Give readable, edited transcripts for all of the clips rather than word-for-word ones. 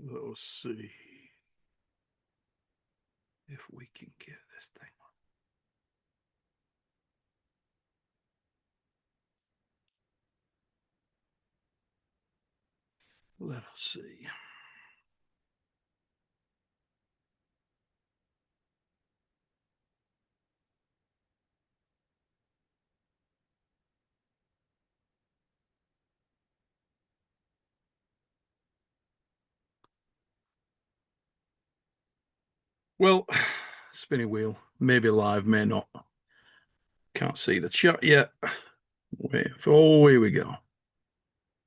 Let's see if we can get this thing. Let us see. Well, spinning wheel, maybe live, may not. Can't see the chat yet. Wait, oh, here we go.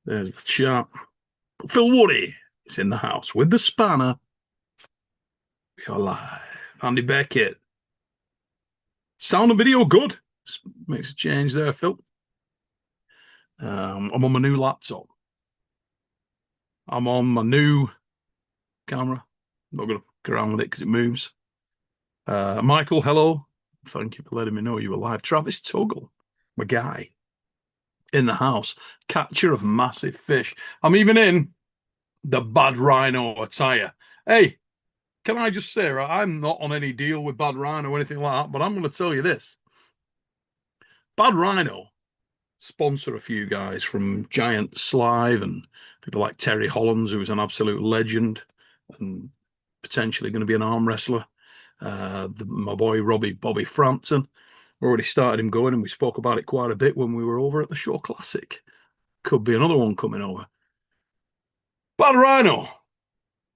There's the chat. Phil Woody is in the house with the spanner. We are live. Andy Beckett. Sound and video good. Makes a change there, Phil. I'm on my new laptop. I'm on my new camera. I'm not going to get around with it because it moves. Michael, hello. Thank you for letting me know you were live. Travis Tuggle, my guy, in the house. Catcher of massive fish. I'm even in the Bad Rhino attire. Hey, can I just say, right, I'm not on any deal with Bad Rhino or anything like that, but I'm going to tell you this. Bad Rhino sponsor a few guys from Giant Slive and people like Terry Hollands, who is an absolute legend and potentially going to be an arm wrestler. My boy Bobby Frampton, we already started him going, and we spoke about it quite a bit when we were over at the Show Classic. Could be another one coming over. Bad Rhino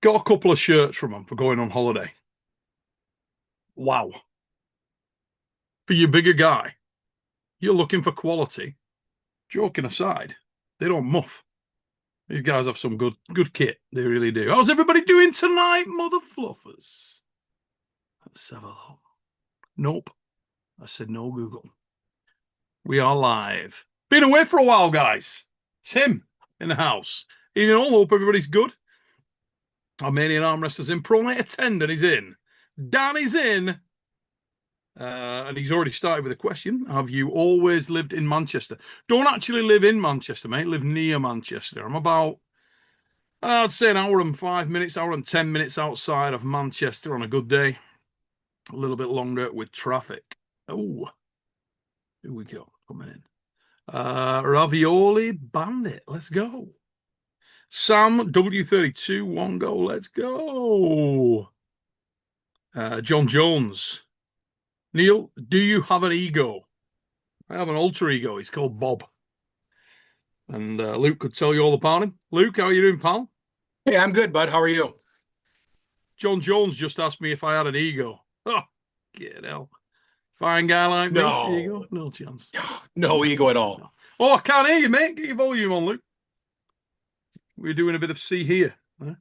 got a couple of shirts from him for going on holiday. Wow. For your bigger guy, you're looking for quality. Joking aside, they don't muff. These guys have some good kit. They really do. How's everybody doing tonight, mother fluffers? Let's have a look. Nope. I said no, Google. We are live. Been away for a while, guys. Tim in the house. You know, hope everybody's good. Armenian arm wrestlers in. Pro Night attendant is in. Dan is in. And he's already started with a question. Have you always lived in Manchester? Don't actually live in Manchester, mate. Live near Manchester. I'm about, I'd say an hour and 5 minutes, hour and 10 minutes outside of Manchester on a good day. A little bit longer with traffic. Oh, here we go. Coming in. Ravioli Bandit. Let's go. Sam W32. One go. Let's go. John Jones. Neil, do you have an ego? I have an alter ego. He's called Bob. And Luke could tell you all about him. Luke, how are you doing, pal? Hey, I'm good, bud. How are you? John Jones just asked me if I had an ego. Oh, get hell. Fine guy like me. Ego? No chance. No ego at all. No. Oh, I can't hear you, mate. Get your volume on, Luke. We're doing a bit of see here. Huh?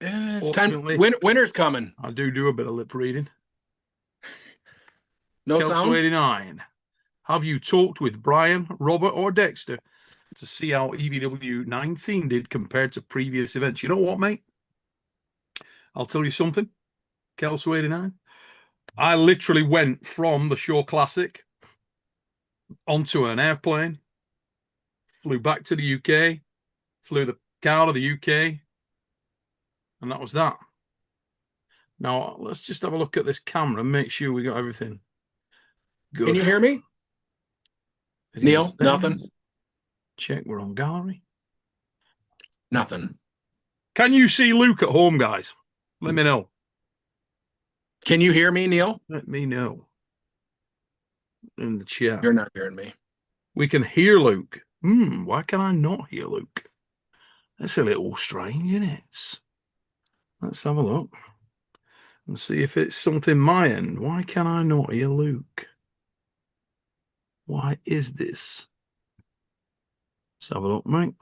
It's time. Winter's coming. I do a bit of lip reading. No sound? 89. Have you talked with Brian, Robert, or Dexter to see how EVW 19 did compared to previous events? You know what, mate? I'll tell you something. Kelso 89. I literally went from the Show Classic onto an airplane, flew back to the UK, flew the car to the UK, and that was that. Now, let's just have a look at this camera and make sure we got everything good. Can you hear me? Neil, nothing. Check we're on gallery. Nothing. Can you see Luke at home, guys? Let me know. Can you hear me, Neil? Let me know in the chat. You're not hearing me. We can hear Luke. Why can I not hear Luke? That's a little strange, isn't it? Let's have a look and see if it's something my end. Why can I not hear Luke? Why is this? Let's have a look, mate.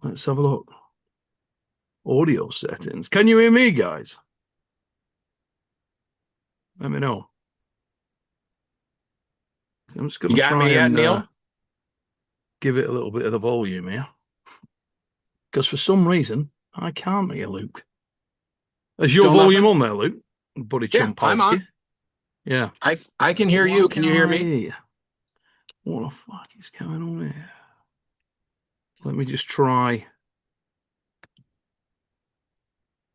Let's have a look. Audio settings. Can you hear me, guys? Let me know. I'm just going to try and Neil? Give it a little bit of the volume here. Because for some reason, I can't hear Luke. Is your volume on there, Luke? Buddy Champolsky. I'm on. Yeah. I can hear you. Can you hear me? What the fuck is going on here? Let me just try.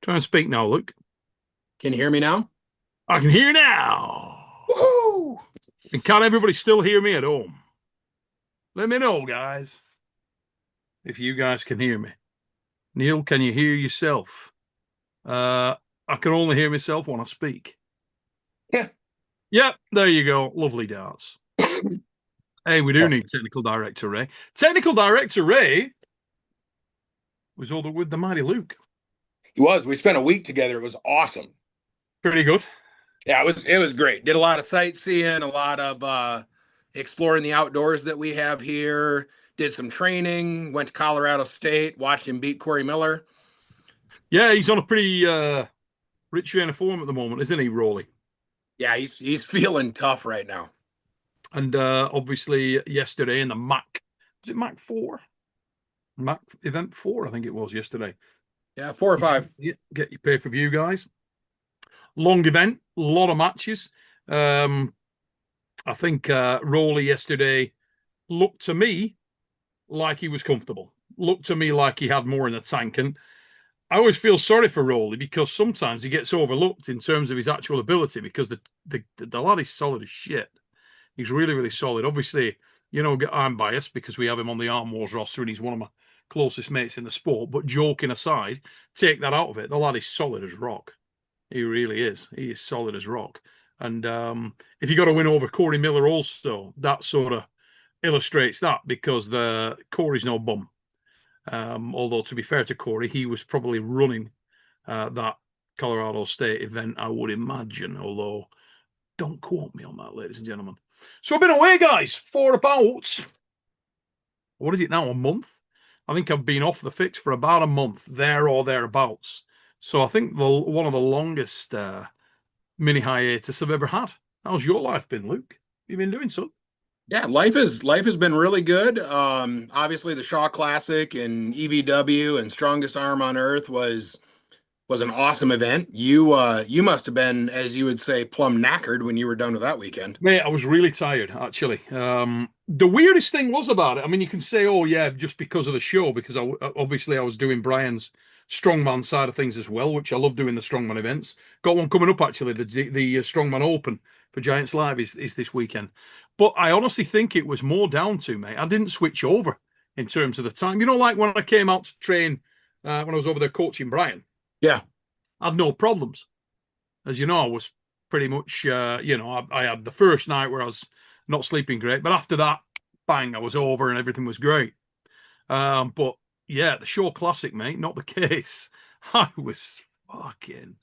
Try and speak now, Luke. Can you hear me now? I can hear now. Woohoo! And can everybody still hear me at home? Let me know, guys, if you guys can hear me. Neil, can you hear yourself? I can only hear myself when I speak. Yeah. Yep, there you go. Lovely darts. Hey, we do need Technical Director Ray. Technical Director Ray was over with the mighty Luke. He was. We spent a week together. It was awesome. Pretty good. Yeah, it was great. Did a lot of sightseeing, a lot of exploring the outdoors that we have here. Did some training, went to Colorado State, watched him beat Corey Miller. Yeah, he's on a pretty rich vein of form at the moment, isn't he, Rowley? Yeah, he's feeling tough right now. And obviously yesterday in the MAC, was it MAC 4? MAC event 4, I think it was yesterday. Yeah, 4 or 5. Yeah, get your pay-per-view, guys. Long event, a lot of matches. I think Rowley yesterday looked to me like he was comfortable. Looked to me like he had more in the tank. And I always feel sorry for Rowley because sometimes he gets overlooked in terms of his actual ability because the lad is solid as shit. He's really, really solid. Obviously, you know, I'm biased because we have him on the Arm Wars roster and he's one of my closest mates in the sport. But joking aside, take that out of it. The lad is solid as rock. He really is. He is solid as rock. And if you got to win over Corey Miller also, that sort of illustrates that because Corey's no bum. Although, to be fair to Corey, he was probably running that Colorado State event, I would imagine. Although, don't quote me on that, ladies and gentlemen. So I've been away, guys, for about, what is it now, a month? I think I've been off the fix for about a month, there or thereabouts. So I think one of the longest mini hiatus I've ever had. How's your life been, Luke? You been doing so? Yeah, life has been really good. Obviously the Shaw Classic and EVW and Strongest Arm on Earth was an awesome event. You must have been, as you would say, plumb knackered when you were done with that weekend. Mate, I was really tired, actually. The weirdest thing was about it, I mean, you can say, oh, yeah, just because of the show, because obviously I was doing Brian's strongman side of things as well, which I love doing the strongman events. Got one coming up, actually, the Strongman Open for Giants Live is this weekend. But I honestly think it was more down to, mate, I didn't switch over in terms of the time. You know, like when I came out to train, when I was over there coaching Brian. Yeah. I had no problems. As you know, I was pretty much, I had the first night where I was not sleeping great, but after that, bang, I was over and everything was great. But yeah, the Show Classic, mate, not the case. I was fucking,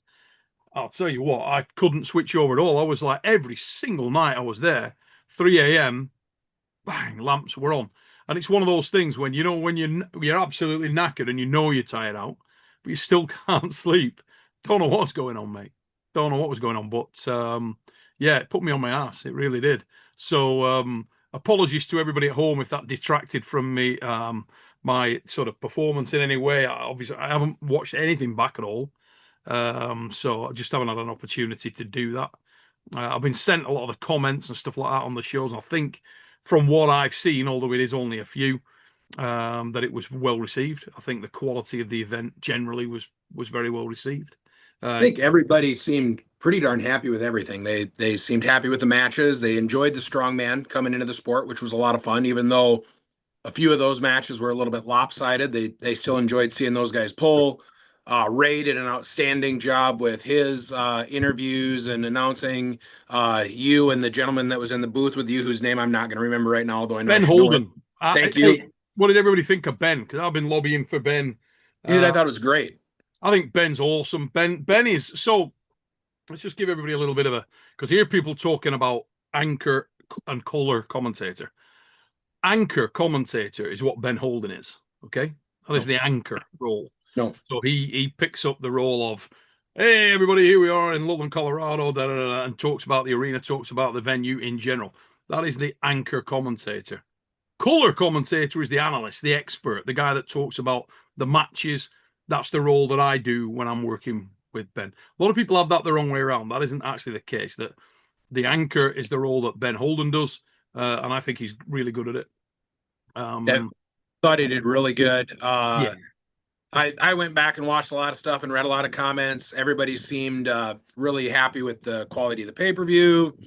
I'll tell you what, I couldn't switch over at all. I was like, every single night I was there, 3 a.m., bang, lamps were on. And it's one of those things when, when you're absolutely knackered and you know you're tired out, but you still can't sleep. Don't know what's going on, mate. Don't know what was going on, but yeah, it put me on my ass. It really did. So apologies to everybody at home if that detracted from me, my sort of performance in any way. Obviously, I haven't watched anything back at all, so I just haven't had an opportunity to do that. I've been sent a lot of the comments and stuff like that on the shows, and I think from what I've seen, although it is only a few, that it was well received. I think the quality of the event generally was very well received. I think everybody seemed pretty darn happy with everything. They seemed happy with the matches. They enjoyed the strongman coming into the sport, which was a lot of fun, even though a few of those matches were a little bit lopsided. They still enjoyed seeing those guys pull. Ray did an outstanding job with his interviews and announcing you and the gentleman that was in the booth with you, whose name I'm not going to remember right now, although I know Ben I should know Holden. him. Thank Hey, you. what did everybody think of Ben? Because I've been lobbying for Ben. I thought it was great. I think Ben's awesome. Ben is so. Let's just give everybody a little bit of a, because here people talking about anchor and color commentator. Anchor commentator is what Ben Holden is. Okay, that is the anchor role. No. So he picks up the role of, hey everybody, here we are in Loveland, Colorado, and talks about the arena, talks about the venue in general. That is the anchor commentator. Color commentator is the analyst, the expert, the guy that talks about the matches. That's the role that I do when I'm working with Ben. A lot of people have that the wrong way around. That isn't actually the case. That the anchor is the role that Ben Holden does. and I think he's really good at it. Yeah, thought he did really good. Yeah, I went back and watched a lot of stuff and read a lot of comments. Everybody seemed really happy with the quality of the pay-per-view.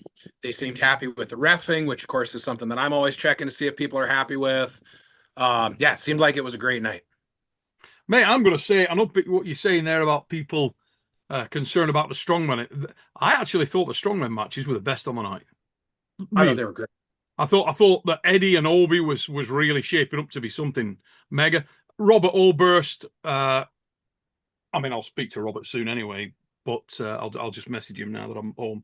They seemed happy with the reffing, which of course is something that I'm always checking to see if people are happy with. Yeah, it seemed like it was a great night. mate. I'm going to say, I know what you're saying there about people concerned about the strongman. I actually thought the strongman matches were the best on the night. I thought Really, they were great. I thought that Eddie and Obi was really shaping up to be something mega. Robert Oberst. I mean, I'll speak to Robert soon anyway, but I'll just message him now that I'm home.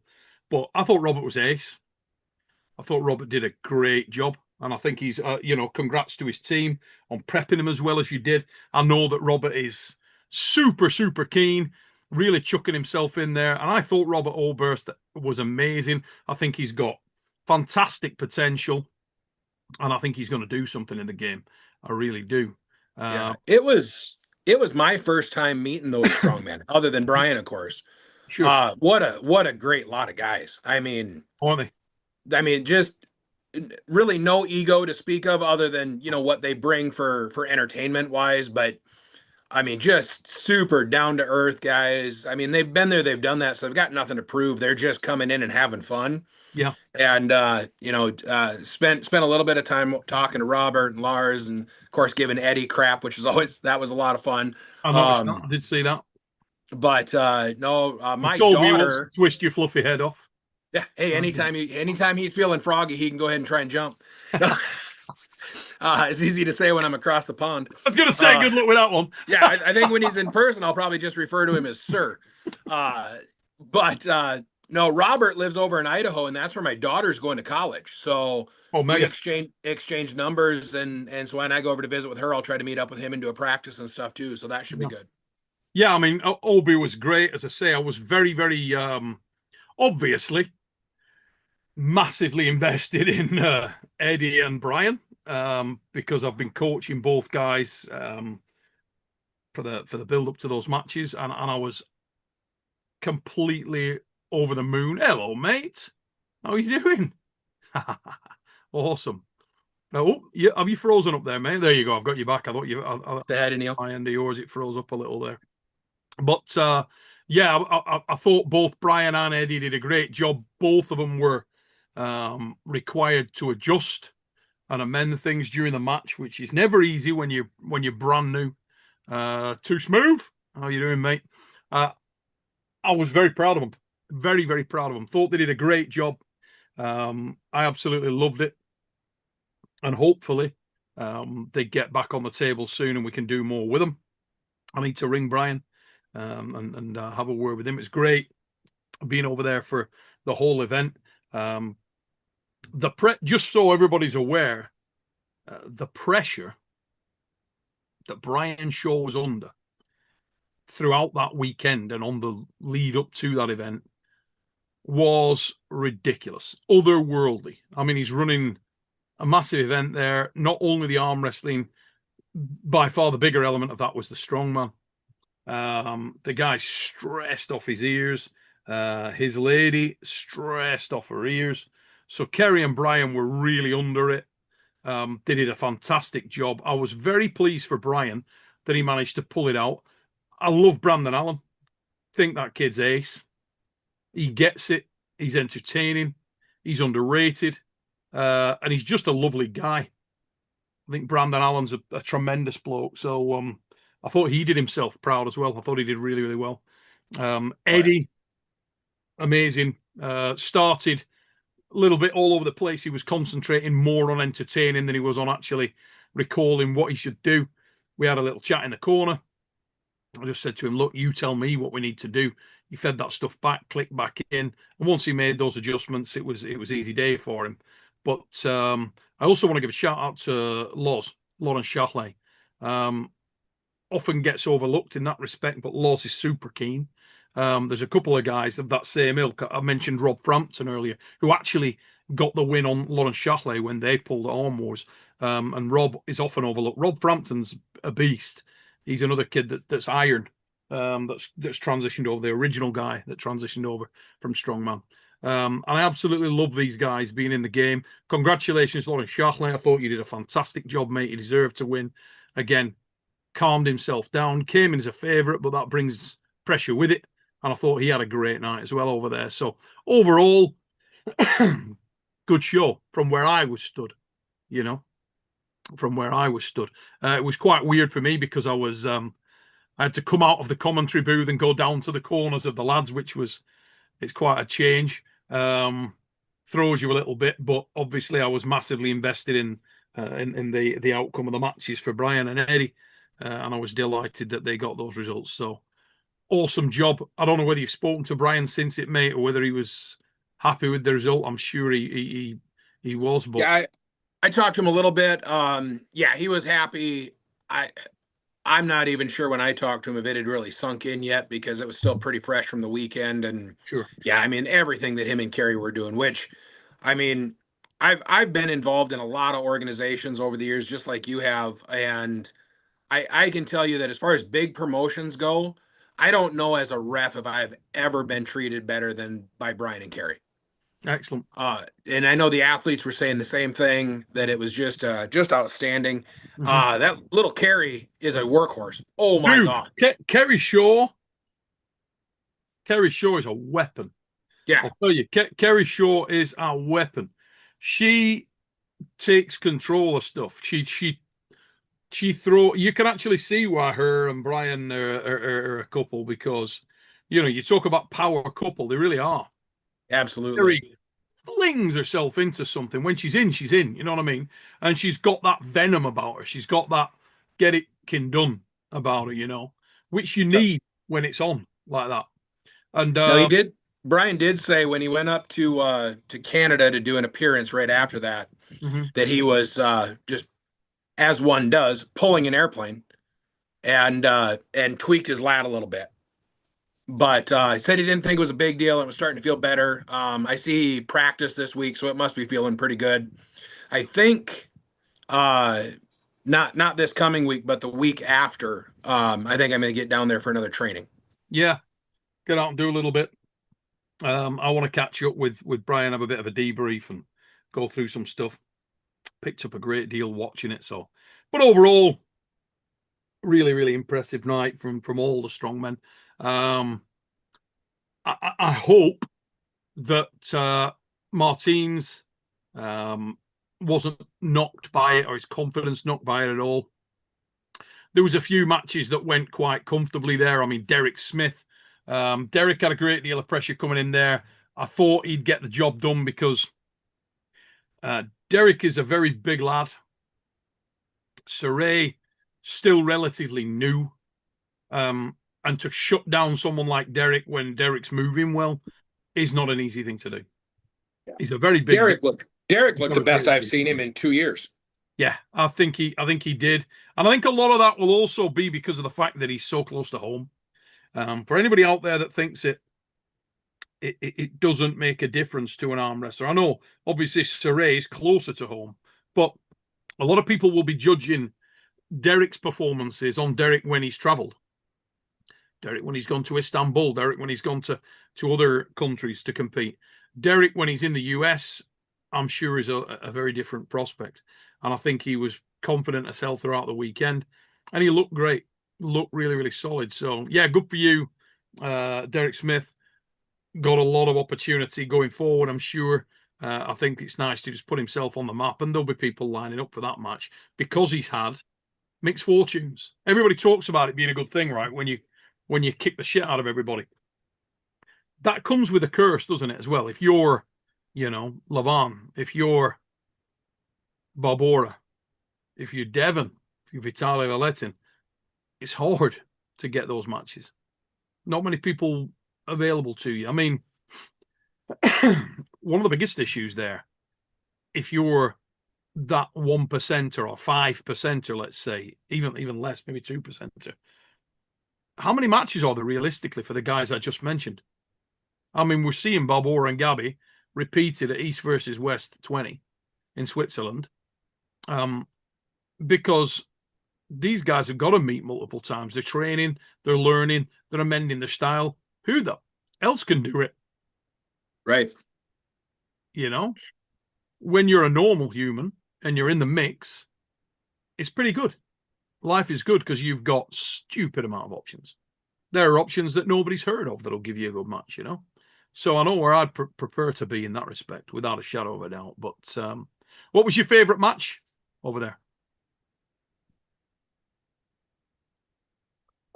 But I thought Robert was ace. I thought Robert did a great job, and I think he's congrats to his team on prepping him as well as you did. I know that Robert is super keen, really chucking himself in there, and I thought Robert Oberst was amazing. I think he's got fantastic potential, and I think he's going to do something in the game. I really do. Yeah, it was my first time meeting those strongmen, other than Brian, of course. Sure, What a great lot of guys. aren't they? Just really no ego to speak of, other than what they bring for entertainment wise. But just super down to earth guys. They've been there, they've done that, so they've got nothing to prove. They're just coming in and having fun. Yeah. And spent a little bit of time talking to Robert and Lars, and of course giving Eddie crap, which is always that was a lot of fun. I noticed that. I did see that. But no, He my told me he wants to daughter. twist your fluffy head off. Yeah, hey, anytime he's feeling froggy, he can go ahead and try and jump. It's easy to say when I'm across the pond. I was going to say, good luck with that one. Yeah, I think when he's in person, I'll probably just refer to him as sir. But no, Robert lives over in Idaho, and that's where my daughter's going to college. So we mega. exchange numbers, and so when I go over to visit with her, I'll try to meet up with him and do a practice and stuff too. So that should be good. Yeah, Obi was great. As I say, I was very obviously massively invested in Eddie and Brian because I've been coaching both guys for the build up to those matches, and I was completely over the moon. Hello, mate. How are you doing? Awesome. Oh, yeah. Have you frozen up there, mate? There you go. I've got you back. I thought The head, Neil. my end of yours, it froze up a little there. But yeah, I thought both Brian and Eddie did a great job. Both of them were required to adjust and amend things during the match, which is never easy when you're brand new. Too smooth. How you doing, mate? I was very proud of them. Very proud of them. Thought they did a great job. I absolutely loved it, and hopefully they get back on the table soon and we can do more with them. I need to ring Brian and have a word with him. It's great being over there for the whole event. Just so everybody's aware, the pressure that Brian Shaw was under throughout that weekend and on the lead up to that event was ridiculous, otherworldly. He's running a massive event there. Not only the arm wrestling, by far the bigger element of that was the strongman. The guy stressed off his ears. His lady stressed off her ears. So Kerry and Brian were really under it. They did a fantastic job. I was very pleased for Brian that he managed to pull it out. I love Brandon Allen. Think that kid's ace. He gets it. He's entertaining. He's underrated. And he's just a lovely guy. I think Brandon Allen's a tremendous bloke. So I thought he did himself proud as well. I thought he did really well. Eddie, amazing. Started a little bit all over the place. He was concentrating more on entertaining than he was on actually recalling what he should do. We had a little chat in the corner. I just said to him, look, you tell me what we need to do. He fed that stuff back, clicked back in. And once he made those adjustments, it was easy day for him. But I also want to give a shout out to Lawrence Shahley. Often gets overlooked in that respect, but Laws is super keen. There's a couple of guys of that same ilk. I mentioned Rob Frampton earlier, who actually got the win on Lawrence Shahley when they pulled Arm Wars. And Rob is often overlooked. Rob Frampton's a beast. He's another kid that's iron, that's transitioned over, the original guy that transitioned over from Strongman. And I absolutely love these guys being in the game. Congratulations, Lauren Shartley. I thought you did a fantastic job, mate. You deserved to win. Again, calmed himself down, came in as a favourite, but that brings pressure with it. And I thought he had a great night as well over there. So overall, good show from where I was stood, you know, from where I was stood. It was quite weird for me because I had to come out of the commentary booth and go down to the corners of the lads, it's quite a change. Throws you a little bit, but obviously I was massively invested in the outcome of the matches for Brian and Eddie, and I was delighted that they got those results. So awesome job. I don't know whether you've spoken to Brian since it, mate, or whether he was happy with the result. I'm sure he was, but Yeah, I talked to him a little bit. Yeah, he was happy. I'm not even sure when I talked to him if it had really sunk in yet because it was still pretty fresh from the weekend. And sure, yeah, I mean everything that him and Kerry were doing, which I mean, I've been involved in a lot of organizations over the years, just like you have, and I can tell you that as far as big promotions go, I don't know as a ref if I've ever been treated better than by Brian and Kerry. excellent. And I know the athletes were saying the same thing that it was just outstanding. Mhm. That little Kerry is a workhorse. Oh my Dude, God. Kerry Shaw is a weapon. Yeah, I'll tell you, Kerry Shaw is a weapon. She takes control of stuff. She throw. You can actually see why her and Brian are a couple because, you talk about power couple. They really are. absolutely. Kerry flings herself into something. When she's in, she's in. You know what I mean? And she's got that venom about her. She's got that get it kin done about her. Which you need when it's on like that. And No, he did. Brian did say when he went up to Canada to do an appearance right after that mhm. that he was just as one does pulling an airplane and tweaked his lat a little bit. But he said he didn't think it was a big deal and was starting to feel better. I see he practiced this week, so it must be feeling pretty good. I think uh, not this coming week, but the week after. I think I'm going to get down there for another training. Yeah, get out and do a little bit. I want to catch up with Brian, have a bit of a debrief, and go through some stuff. Picked up a great deal watching it. So, but overall, really, really impressive night from all the strongmen. I hope that Martins wasn't knocked by it or his confidence knocked by it at all. There was a few matches that went quite comfortably there. I mean, Derek Smith. Derek had a great deal of pressure coming in there. I thought he'd get the job done because Derek is a very big lad. Saray, still relatively new. And to shut down someone like Derek when Derek's moving well is not an easy thing to do. Yeah. He's a very big guy. Derek looked Got the a great best I've team. seen him in 2 years. Yeah, I think he did. And I think a lot of that will also be because of the fact that he's so close to home. For anybody out there that thinks it doesn't make a difference to an arm wrestler. I know obviously Saray is closer to home, but a lot of people will be judging Derek's performances on Derek when he's traveled. Derek when he's gone to Istanbul, Derek when he's gone to other countries to compete. Derek when he's in the US, I'm sure is a very different prospect. And I think he was confident as hell throughout the weekend. And he looked great. Looked really, really solid. So yeah, good for you. Derek Smith got a lot of opportunity going forward, I'm sure. I think it's nice to just put himself on the map, and there'll be people lining up for that match because he's had mixed fortunes. Everybody talks about it being a good thing, right? When you kick the shit out of everybody, that comes with a curse, doesn't it? As well, if you're, Lavan, if you're Barbora, if you're Devon, if you're Vitaly Laletin, it's hard to get those matches. Not many people available to you. I mean, one of the biggest issues there, if you're that 1%er or 5%er, let's say, even less, maybe 2%er, how many matches are there realistically for the guys I just mentioned? I mean, we're seeing Barbora and Gabby repeated at East versus West 20 in Switzerland, because these guys have got to meet multiple times. They're training, they're learning, they're amending their style. Who the else can do it? Right. you know. When you're a normal human and you're in the mix, it's pretty good. Life is good because you've got stupid amount of options. There are options that nobody's heard of that'll give you a good match, you know. So I know where I'd prefer to be in that respect, without a shadow of a doubt. But what was your favourite match over there?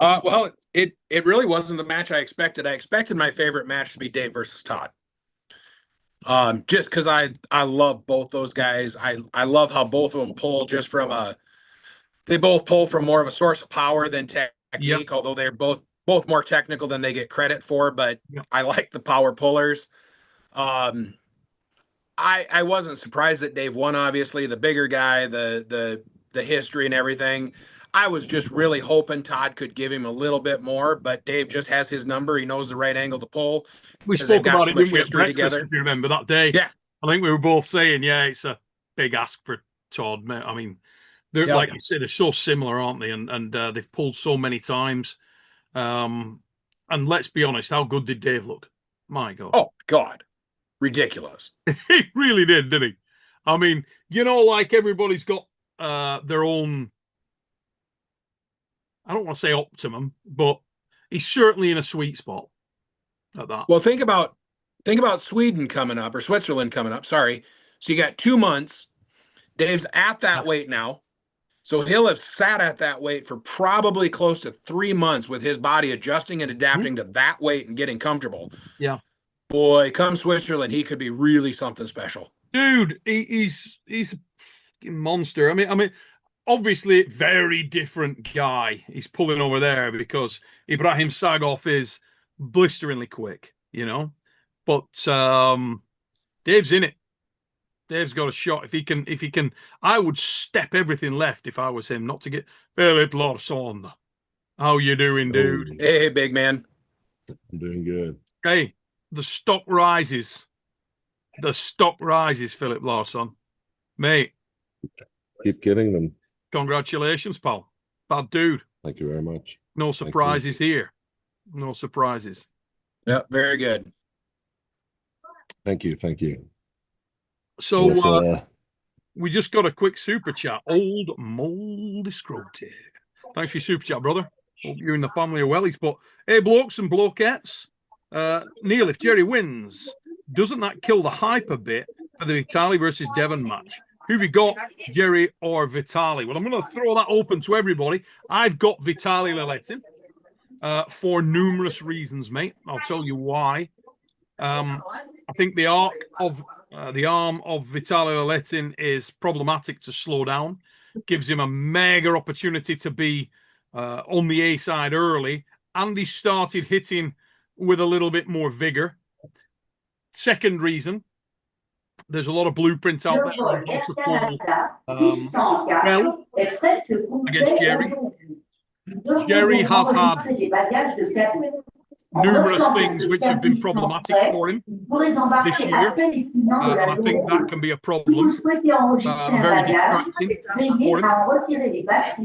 Well, it really wasn't the match I expected. I expected my favorite match to be Dave versus Todd. Just because I love both those guys. I love how both of them pull just from they both pull from more of a source of power than Yep. technique, although they're both more technical than they get credit for, but Yep. I like the power pullers. Um, I wasn't surprised that Dave won, obviously, the bigger guy, the history and everything. I was just really hoping Todd could give him a little bit more, but Dave just has his number. He knows the right angle to pull We because they've spoke got about so it, much didn't we, at history breakfast, together. if you remember that day? Yeah. I think we were both saying, yeah, it's a big ask for Todd. I mean, they're Yep. like you said, they're so similar, aren't they? And they've pulled so many times. And let's be honest, how good did Dave look? My God. Oh, God. Ridiculous. He really did, didn't he? I mean, you know, like everybody's got their own, I don't want to say optimum, but he's certainly in a sweet spot at that. Well, think about Sweden coming up or Switzerland coming up. Sorry. So you got 2 months. Dave's at that weight now. So he'll have sat at that weight for probably close to 3 months with his body adjusting and adapting to that weight and getting comfortable. Yeah. Boy, come Switzerland, he could be really something special. Dude, he's a monster. I mean, obviously, very different guy he's pulling over there because Ibrahim Sagov is blisteringly quick, you know. But Dave's in it. Dave's got a shot. If he can, I would step everything left if I was him, not to get Filip Larsson. How you doing, dude? Hey, big man. I'm doing good. Hey, the stock rises. The stock rises, Filip Larsson. Mate, Keep getting them. congratulations, pal. Bad dude. Thank you very much. No surprises here. No surprises. Yeah, very good. Thank you. Thank you. So Yes, we just got a quick super chat. Old Moldy Scroty. Thanks for your super chat, brother. Hope you and the family are wellies. But hey, blokes and blokettes. Neil, if Jerry wins, doesn't that kill the hype a bit for the Vitali versus Devon match? Who have you got, Jerry or Vitali? Well, I'm going to throw that open to everybody. I've got Vitali Leletin for numerous reasons, mate. I'll tell you why. I think the arm of Vitali Leletin is problematic to slow down. Gives him a mega opportunity to be on the A side early, and he started hitting with a little bit more vigor. Second reason, there's a lot of blueprints out there on how to pull well against Jerry. Jerry has had numerous things which have been problematic for him this year, and I think that can be a problem, very distracting for him.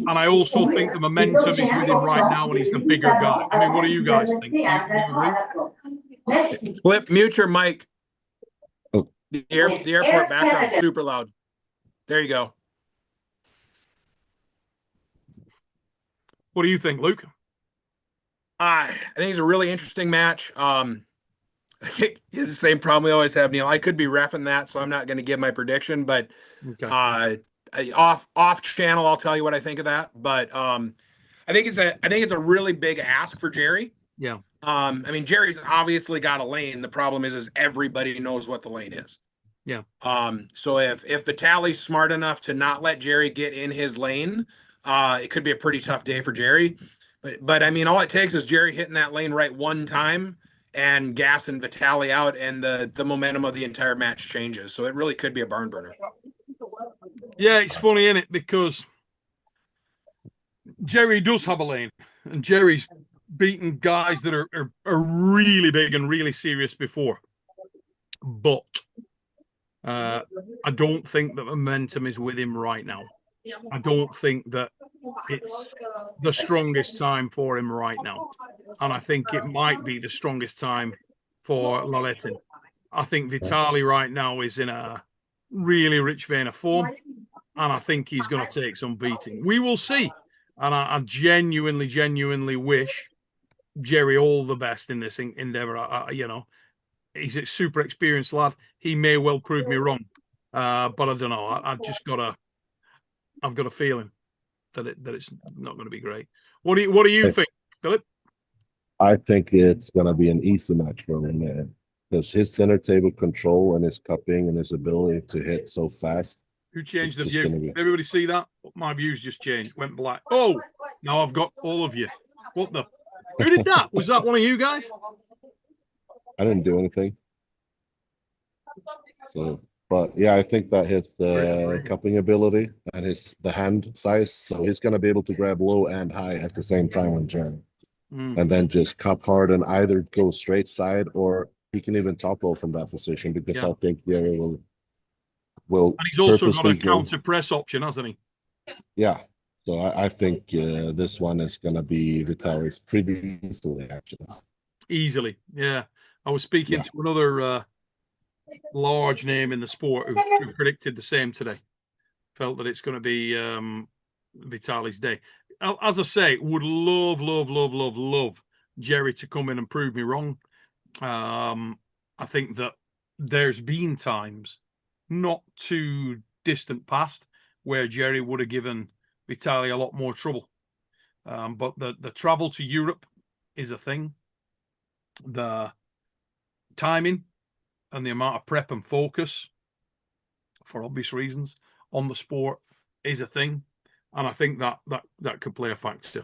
And I also think the momentum is with him right now, and he's the bigger guy. I mean, what do you guys think? Do you agree? Flip, mute your mic. Oh. The airport background is super loud. There you go. What do you think, Luke? I think it's a really interesting match. The same problem we always have, Neil. I could be reffing that, so I'm not going to give my prediction. But Okay. Off channel, I'll tell you what I think of that. But I think it's a really big ask for Jerry. Yeah. I mean, Jerry's obviously got a lane. The problem is everybody knows what the lane is. Yeah. So if Vitali's smart enough to not let Jerry get in his lane, it could be a pretty tough day for Jerry. But I mean, all it takes is Jerry hitting that lane right one time and gassing Vitali out, and the momentum of the entire match changes. So it really could be a barn burner. Yeah, it's funny, isn't it? Because Jerry does have a lane, and Jerry's beaten guys that are really big and really serious before. But I don't think that momentum is with him right now. I don't think that it's the strongest time for him right now. And I think it might be the strongest time for Laletin. I think Vitali right now is in a really rich vein of form, and I think he's going to take some beating. We will see. And I genuinely wish Jerry all the best in this endeavor. You know, he's a super experienced lad. He may well prove me wrong, but I don't know. I've got a feeling that it's not going to be great. What do you think, Philip? I think it's gonna be an easy match for him, man. Because his center table control and his cupping and his ability to hit so fast. Who changed the It's just view? gonna be- Did everybody see that? My views just changed, went black. Oh, now I've got all of you. What the? Who did that? Was that one of you guys? I didn't do anything. So, but yeah, I think that his cupping ability and the hand size, so he's gonna be able to grab low and high at the same time on Jerry. And then just cup hard and either go straight side or he can even top roll from that position because Yeah. I think Jerry will And he's also got a purposely go. counter press option, hasn't he? Yeah. So I think this one is going to be Vitali's pretty easily, actually. Easily, yeah. I was speaking to another large name in the sport who predicted the same today. Felt that it's going to be Vitali's day. As I say, would love Jerry to come in and prove me wrong. I think that there's been times, not too distant past, where Jerry would have given Vitali a lot more trouble. But the travel to Europe is a thing. The timing and the amount of prep and focus, for obvious reasons, on the sport is a thing. And I think that could play a factor.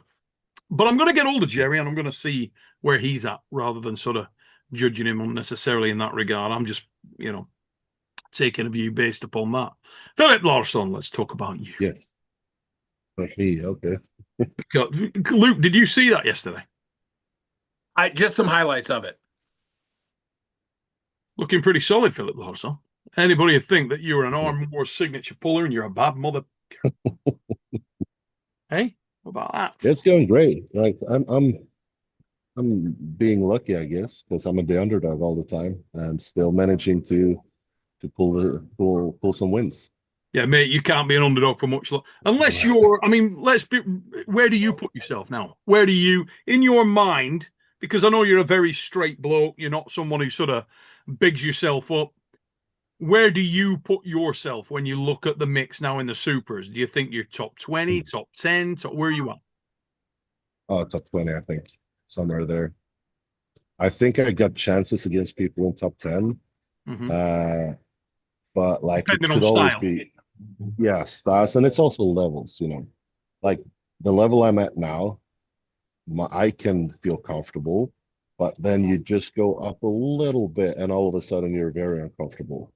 But I'm going to get hold of Jerry and I'm going to see where he's at rather than sort of judging him unnecessarily in that regard. I'm just, you know, taking a view based upon that. Filip Larsson, let's talk about you. Yes. Like me, okay. Luke, did you see that yesterday? Just some highlights of it. Looking pretty solid, Filip Larsson. Anybody would think that you were an ARMWRESTLING signature puller and you're a bad mother. Hey, what about that? It's going great. Right. I'm being lucky, I guess, because I'm the underdog all the time. I'm still managing to pull some wins. Yeah, mate, you can't be an underdog for much longer. Unless you're, I mean, where do you put yourself now? Where do you, in your mind, because I know you're a very straight bloke, you're not someone who sort of bigs yourself up. Where do you put yourself when you look at the mix now in the supers? Do you think you're top 20, top 10? Where are you at? Oh, top 20, I think. Somewhere there. I think I got chances against people in top 10. But like Depending it could on always style. be, yeah, styles, and it's also levels, you know. Like the level I'm at now, I can feel comfortable, but then you just go up a little bit and all of a sudden you're very uncomfortable.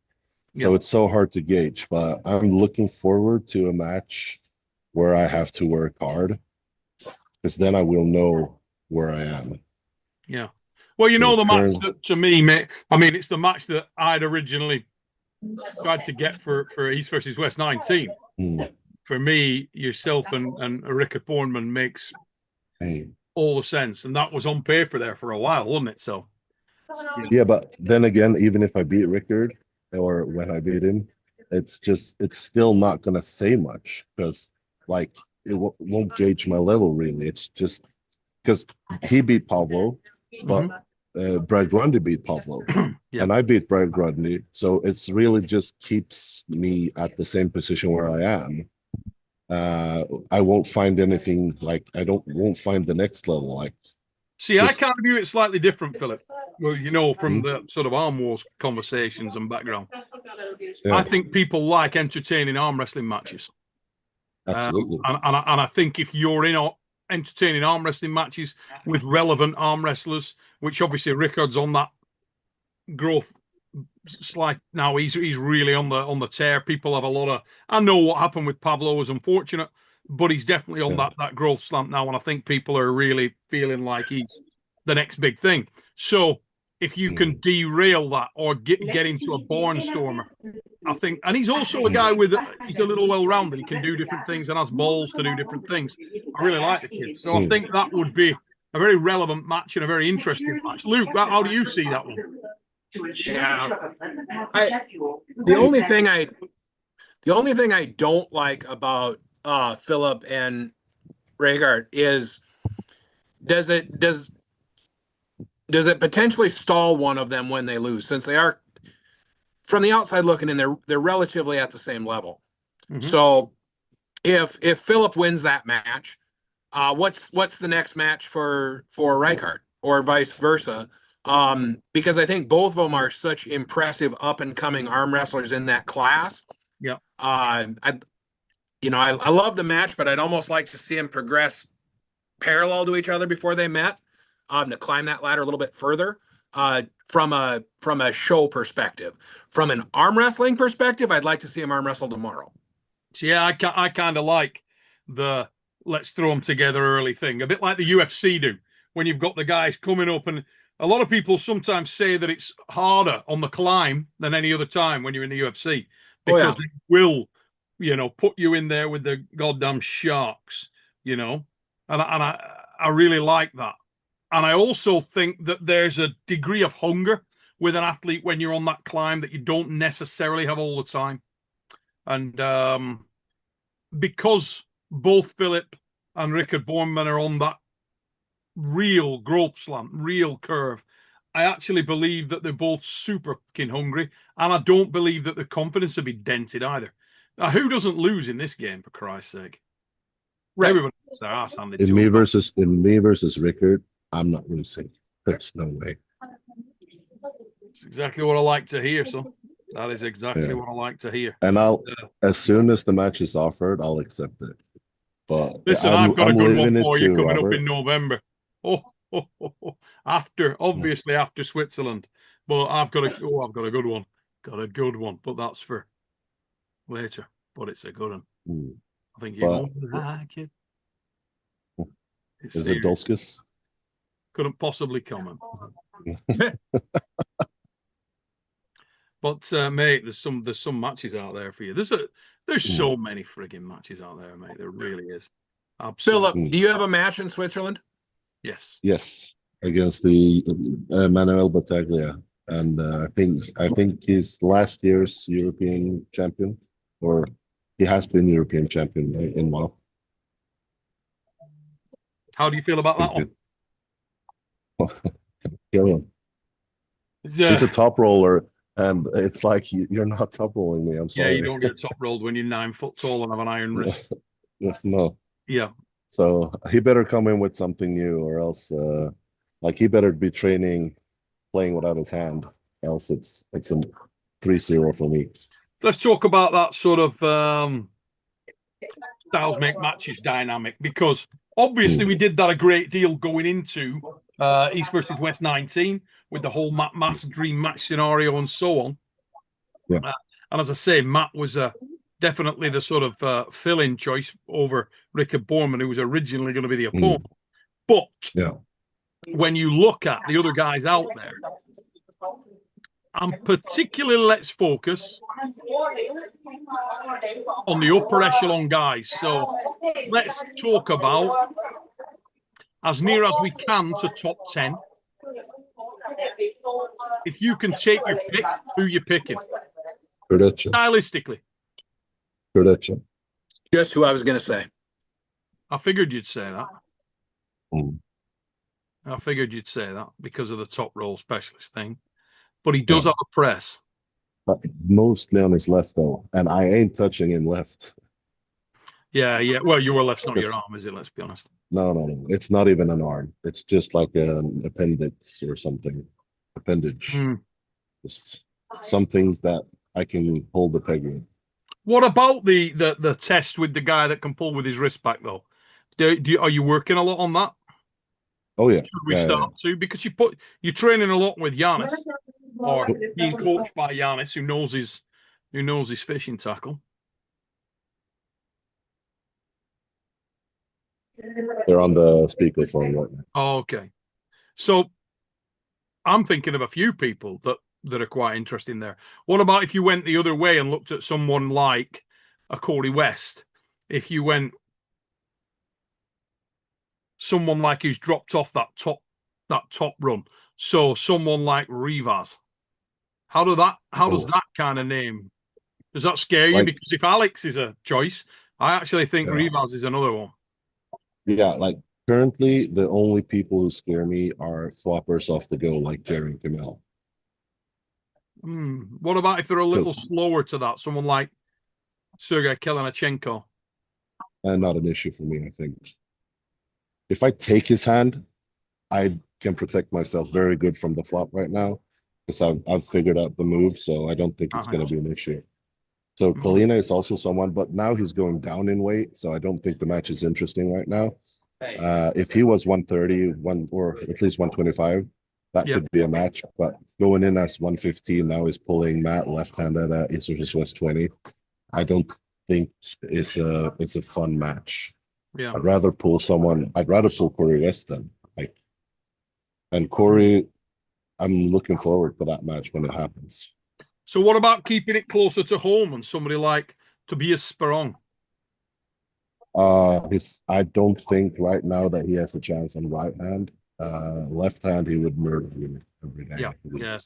So it's so hard to gauge, but I'm looking forward to a match where I have to work hard because then I will know where I am. Yeah. Well, you So know, the match that, to me, mate, I mean, it's the match that I'd originally tried to get for East versus West 19. For me, yourself and Rickard Bornman makes all the sense. And that was on paper there for a while, wasn't it? So, yeah, but then again, even if I beat Rickard or when I beat him, it's still not going to say much because like it won't gauge my level really. It's just because he beat Pablo, but Brad Grundy beat Pablo, and I beat Brad Grundy, so it's really just keeps me at the same position where I am. I won't find anything like won't find the next level. Like, see, I kind of view it slightly different, Philip. Well, you know, from the sort of arm wars conversations and background, I think people like entertaining arm wrestling matches. Absolutely. And I think if you're in entertaining arm wrestling matches with relevant arm wrestlers, which obviously Rickard's on that growth slide now, he's really on the tear. People have a lot of, I know what happened with Pablo was unfortunate, but he's definitely on that growth slant now, and I think people are really feeling like he's the next big thing. So if you can derail that or get into a barnstormer, I think, and he's also a guy he's a little well-rounded. He can do different things and has balls to do different things. I really like the kid. So I think that would be a very relevant match and a very interesting match. Luke, how do you see that one? Yeah. The only thing I don't like about Filip and Rhaegar is does it potentially stall one of them when they lose, since they are, from the outside looking in, they're relatively at the same level. So if Filip wins that match, what's the next match for Rijkaard, or vice versa? Because I think both of them are such impressive up and coming arm wrestlers in that class. Yeah. I love the match, but I'd almost like to see them progress parallel to each other before they met, to climb that ladder a little bit further. From a show perspective, from an arm wrestling perspective, I'd like to see them arm wrestle tomorrow. So yeah, I kind of like the let's throw them together early thing, a bit like the UFC do when you've got the guys coming up. And a lot of people sometimes say that it's harder on the climb than any other time when you're in the UFC, because they will, put you in there with the goddamn sharks, and I really like that. And I also think that there's a degree of hunger with an athlete when you're on that climb that you don't necessarily have all the time. And because both Filip and Rickard Vorman are on that real growth slant, real curve, I actually believe that they're both super fucking hungry. And I don't believe that the confidence will be dented either. Now, who doesn't lose in this game, for Christ's sake? Right. Everybody gets their ass handed to them. In me versus Rickard, I'm not losing. There's no way. It's exactly what I like to hear, so that is exactly what I like to hear. And as soon as the match is offered, I'll accept it. But listen, I've got a good one for you coming up in November. After Switzerland, but I've got a good one. Got a good one, but that's for later. But it's a good one. I think you won't like it. Is it Dulskis? Couldn't possibly comment. But mate, there's some matches out there for you. There's so many frigging matches out there, mate. There really is. Absolutely. Filip, do you have a match in Switzerland? Yes. Yes, against the Manuel Battaglia, and I think he's last year's European champion, or he has been European champion in WoW. How do you feel about that one? Kill him. He's a top roller. And it's like you're not top rolling me. I'm sorry. Yeah, you don't get top rolled when you're 9 foot tall and have an iron wrist. No. Yeah. So he better come in with something new, or else, he better be playing without his hand. Else it's a 3-0 for me. Let's talk about that sort of styles make matches dynamic, because obviously we did that a great deal going into East versus West 19 with the whole Matt's dream match scenario and so on. Yeah. And as I say, Matt was definitely the sort of fill-in choice over Rickard Borman, who was originally going to be the opponent. But when you look at the other guys out there, and particularly let's focus on the upper echelon guys. So let's talk about, as near as we can to top 10. If you can take your pick, who you picking? Stylistically. Just who I was going to say. I figured you'd say that. I figured you'd say that because of the top role specialist thing. But he does have a press. But mostly on his left, though. And I ain't touching him left. Yeah. Well, your left's not your arm, is it? Let's be honest. No. It's not even an arm. It's just like an appendix or something. Appendage. Just some things that I can hold the peg in. What about the test with the guy that can pull with his wrist back, though? Are you working a lot on that? Oh, yeah. Should we start to? Because you're training a lot with Giannis, or being coached by Giannis, who knows his fishing tackle. They're on the speakerphone right now. Oh, okay. So I'm thinking of a few people that are quite interesting there. What about if you went the other way and looked at someone like a Corey West? If you went someone like who's dropped off that top run, so someone like Rivas. How does Oh, that kind of name, does that scare you? like, Because if Alex is a choice, I actually think yeah, Rivas is another one. yeah, like currently the only people who scare me are floppers off the go, like Jerry and Camille. What about if they're a little Because slower to that? Someone like Sergei Kelenichenko. not an issue for me, I think. If I take his hand, I can protect myself very good from the flop right now because I've figured out the move, so I don't think it's Uh-huh. going to be an issue. So Mhm. Kalina is also someone, but now he's going down in weight, so I don't think the match is interesting right now. If he was 130, or at least 125, that Yeah. could be a match. But going in as 115 now is pulling Matt left-handed at East versus West 20. I don't think it's a fun match. Yeah. I'd rather pull Corey West than like, and Mhm. Corey, I'm looking forward to that match when it happens. So what about keeping it closer to home and somebody like Tobias Sperong? I don't think right now that he has a chance on right hand. Left hand, he would murder you every Yeah. day. Yeah.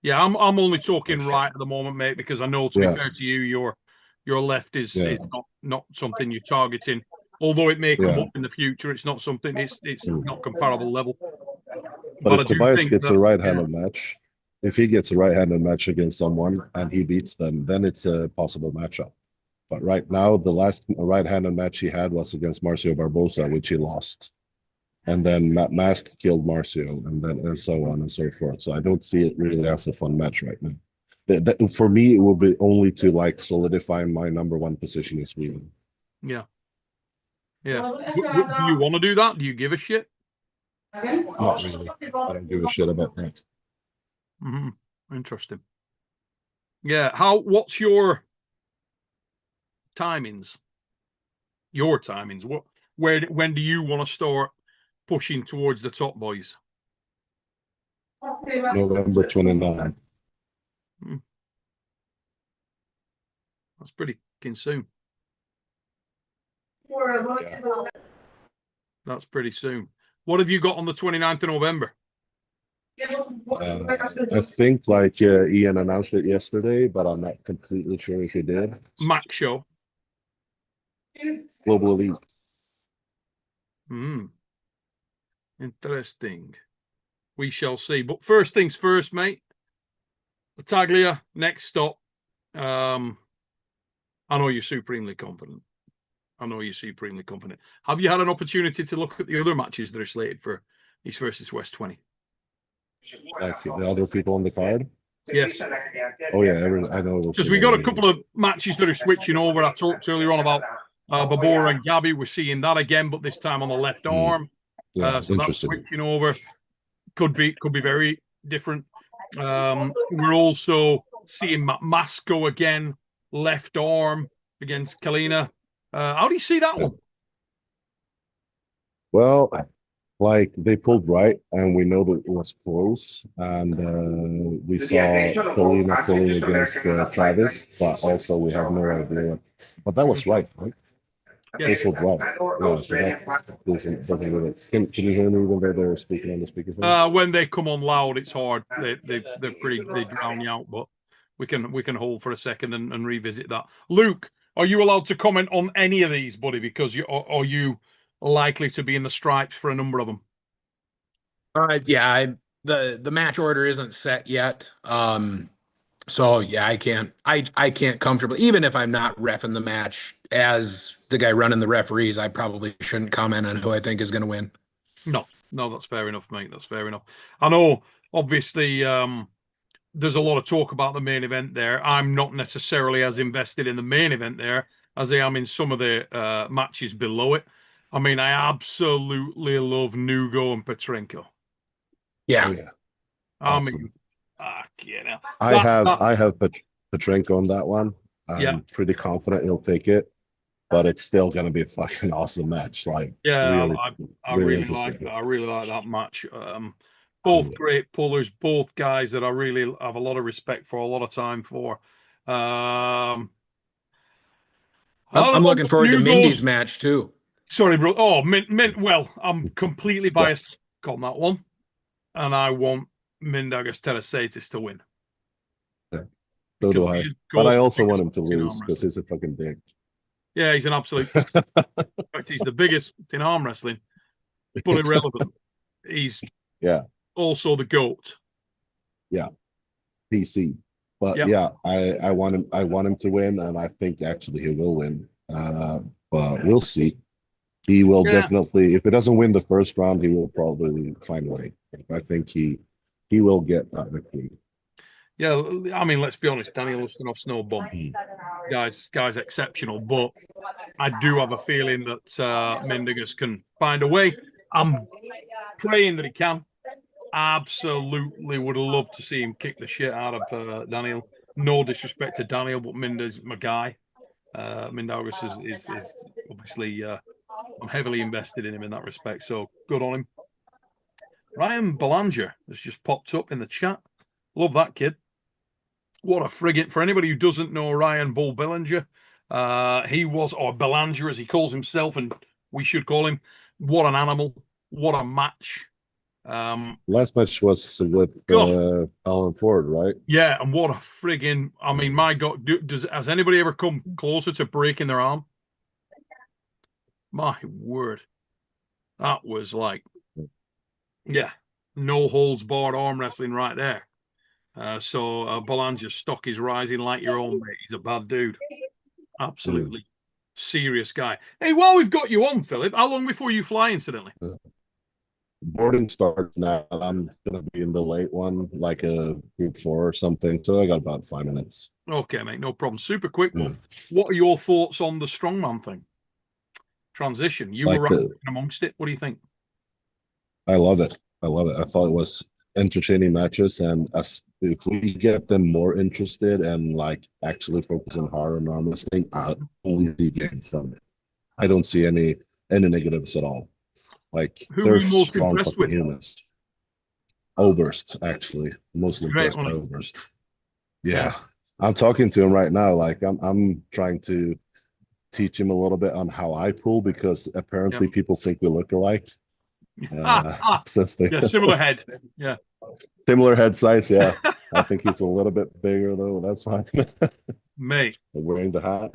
Yeah, I'm only talking right at the moment, mate, because I know, to be Yeah, fair to you, your left is yeah, not something you're targeting. Although it may come yeah. up in the future, it's not something, it's Mm. not comparable level. But But I if do Tobias think gets that, a yeah, right-handed match, if he gets a right-handed match against someone and he beats them, then it's a possible matchup. But right now, the last right-handed match he had was against Marcio Barbosa, which he lost. And then Matt Mask killed Marcio, and so on and so forth. So I don't see it really as a fun match right now. For me, it will be only to like solidify my number one position in Sweden. yeah, yeah. Do you want to do that? Do you give a shit? Not really. I don't give a shit about that. Interesting. Yeah. What's your timings? Your timings. When do you want to start pushing towards the top boys? November 29th. Hmm, that's pretty soon. Yeah. That's pretty soon. What have you got on the 29th of November? I think like Ian announced it yesterday, but I'm not completely sure if he did. Mac show. Global Elite. Interesting. We shall see. But first things first, mate. Battaglia, next stop. I know you're supremely confident. Have you had an opportunity to look at the other matches that are slated for East versus West 20? Like the other people on the card. Yes. Oh yeah, I know. Because we got a couple of matches that are switching over. I talked earlier on about Babora and Gabby. We're seeing that again, but this time on the left arm. Yeah, So that's interesting. switching over. Could be very different. We're also seeing Masco again, left arm against Kalina. How do you see that one? Well, like they pulled right, and we know that it was close, and we saw Polina pulling against Travis, but also we have no idea. But that was right, right? They Yes. pulled right. Yeah, so that doesn't really. Can you hear me even though they're speaking on the speakerphone? When they come on loud, it's hard. They drown you out, but we can hold for a second and revisit that. Luke, are you allowed to comment on any of these, buddy? Because are you likely to be in the stripes for a number of them? Yeah, the match order isn't set yet. So yeah, I can't comfortably, even if I'm not reffing the match as the guy running the referees, I probably shouldn't comment on who I think is going to win. No, that's fair enough, mate. That's fair enough. I know, obviously, there's a lot of talk about the main event there. I'm not necessarily as invested in the main event there as I am in some of the matches below it. I mean, I absolutely love Nugo and Petrenko. Yeah. Oh yeah, I awesome. mean, you know, I have Petrenko on that one. yeah, I'm pretty confident he'll take it, but it's still going to be a fucking awesome match. Like yeah, really, I really really like interesting. I really like that match. Both great pullers, both guys that I really have a lot of respect for, a lot of time for. Um, I don't I'm know looking what forward to Mindy's Nugo's. match too. Sorry, bro. Oh, well, I'm completely biased on that one, and I want Mindaugas Teresatis to win. So because do he I. is, of But I course, the also want biggest him to in lose arm because wrestling. he's a fucking dick. Yeah, he's an absolute pussy. In fact, he's the biggest in arm wrestling, but irrelevant. He's Yeah, also the GOAT. yeah. PC. But Yeah. yeah, I want him to win, and I think actually he will win. But we'll see. He will Yeah. definitely, if he doesn't win the first round, he will probably find a way. I think he will get that victory. Yeah, I mean, let's be honest, Daniel Ustanov's no bum. Mm. Guy's exceptional, but I do have a feeling that Mendigas can find a way. I'm praying that he can. Absolutely would love to see him kick the shit out of Daniel. No disrespect to Daniel, but Minda's my guy. Mindaugas is obviously I'm heavily invested in him in that respect, so good on him. Ryan Belanger has just popped up in the chat. Love that kid. What a frigate. For anybody who doesn't know Ryan Bull Bellinger, he was, or Belanger as he calls himself, and we should call him, what an animal. What a match. Last match was with God, Alan Ford, right? yeah, and what a friggin', I mean, my God, has anybody ever come closer to breaking their arm? My word. That was like, yeah, no holds barred arm wrestling right there. So Belanger's stock is rising like your own, mate. He's a bad dude. Absolutely serious guy. Hey, while we've got you on, Philip, how long before you fly, incidentally? Boarding starts now. I'm gonna be in the late one, like a group 4 or something. So I got about 5 minutes. Okay, mate, no problem. Super quick one. What are your thoughts on the strongman thing? Transition. You were Like right amongst it. What do you think? I love it. I love it. I thought it was entertaining matches, and as if we get them more interested and like actually focusing hard on this thing, I only see gains from it. I don't see any negatives at all. Like Who were they're you most strong impressed fucking with? humans. Oberst, actually, mostly Great, impressed by wasn't Oberst. he? Yeah, I'm talking to him right now. Like I'm trying to teach him a little bit on how I pull because apparently people think we look alike. Since they Yeah, similar head. Yeah. similar head size, yeah. I think he's a little bit bigger though. That's fine. Mate, Wearing the hat.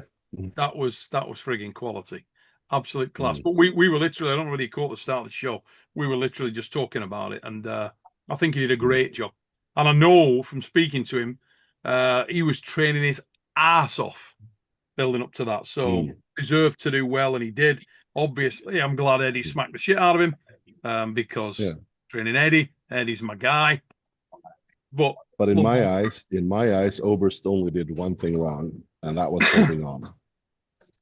that was frigging quality. Absolute class. Mm. But we were literally, I don't know whether you caught the start of the show. We were literally just talking about it, and I think he did a great job. And I know from speaking to him, he was training his ass off building up to that. So deserved to do well, and he did. Obviously, I'm glad Eddie smacked the shit out of him because training Eddie's my guy. But in my eyes, Oberst only did one thing wrong, and that was holding on.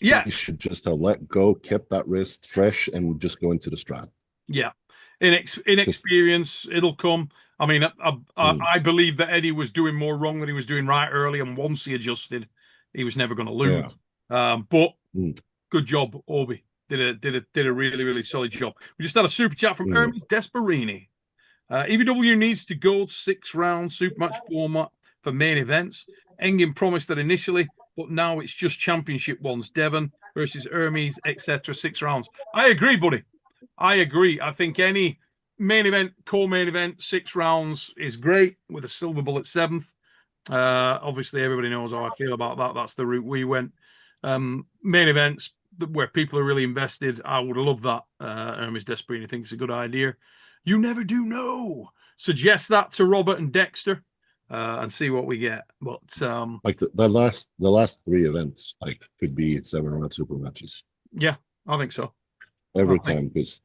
Yeah, he should just have let go, kept that wrist fresh, and just go into the strap. Yeah, inexperience, it'll come. I mean, I believe that Eddie was doing more wrong than he was doing right early, and once he adjusted, he was never going to lose. But good job, Obi. Did a really solid job. We just had a super chat from Hermes Desperini. EVW needs to go 6-round super match format for main events. Engin promised that initially, but now it's just championship ones. Devon versus Hermes, etc. 6 rounds. I agree, buddy. I agree. I think any main event, co-main event, 6 rounds is great with a silver bullet 7th. Obviously, everybody knows how I feel about that. That's the route we went. Main events where people are really invested, I would love that. Hermes Desperini thinks it's a good idea. You never do know. Suggest that to Robert and Dexter and see what we get. But like the last 3 events, like could be 7-round super matches. Yeah, I think so. Every time, because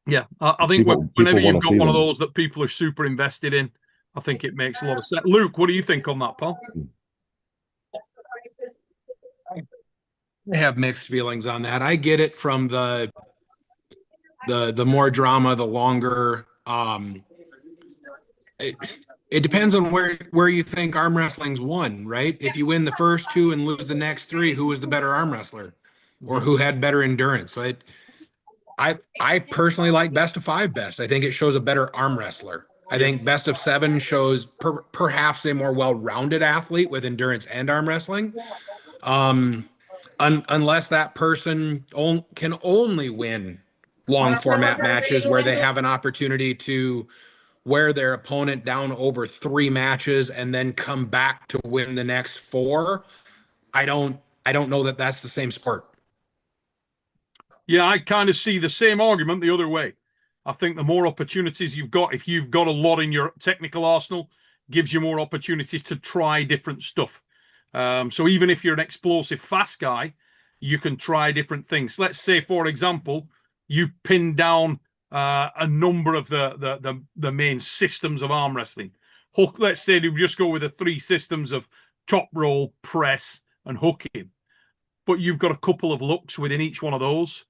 I think whenever you've got one of those that people are super invested in, I think it makes a lot of sense. Luke, what do you think on that, pal? I have mixed feelings on that. I get it from the more drama, the longer. It depends on where you think arm wrestling's won, right? If you win the first 2 and lose the next 3, who was the better arm wrestler, or who had better endurance? So I personally like best of 5 best. I think it shows a better arm wrestler. I think best of 7 shows perhaps a more well-rounded athlete with endurance and arm wrestling. Unless that person can only win long format matches where they have an opportunity to wear their opponent down over 3 matches and then come back to win the next 4, I don't know that that's the same sport. Yeah, I kind of see the same argument the other way. I think the more opportunities you've got, if you've got a lot in your technical arsenal, gives you more opportunities to try different stuff. So even if you're an explosive fast guy, you can try different things. Let's say, for example, you pin down a number of the main systems of arm wrestling. Hook. Let's say we just go with the 3 systems of top roll, press, and hooking. But you've got a couple of looks within each one of those.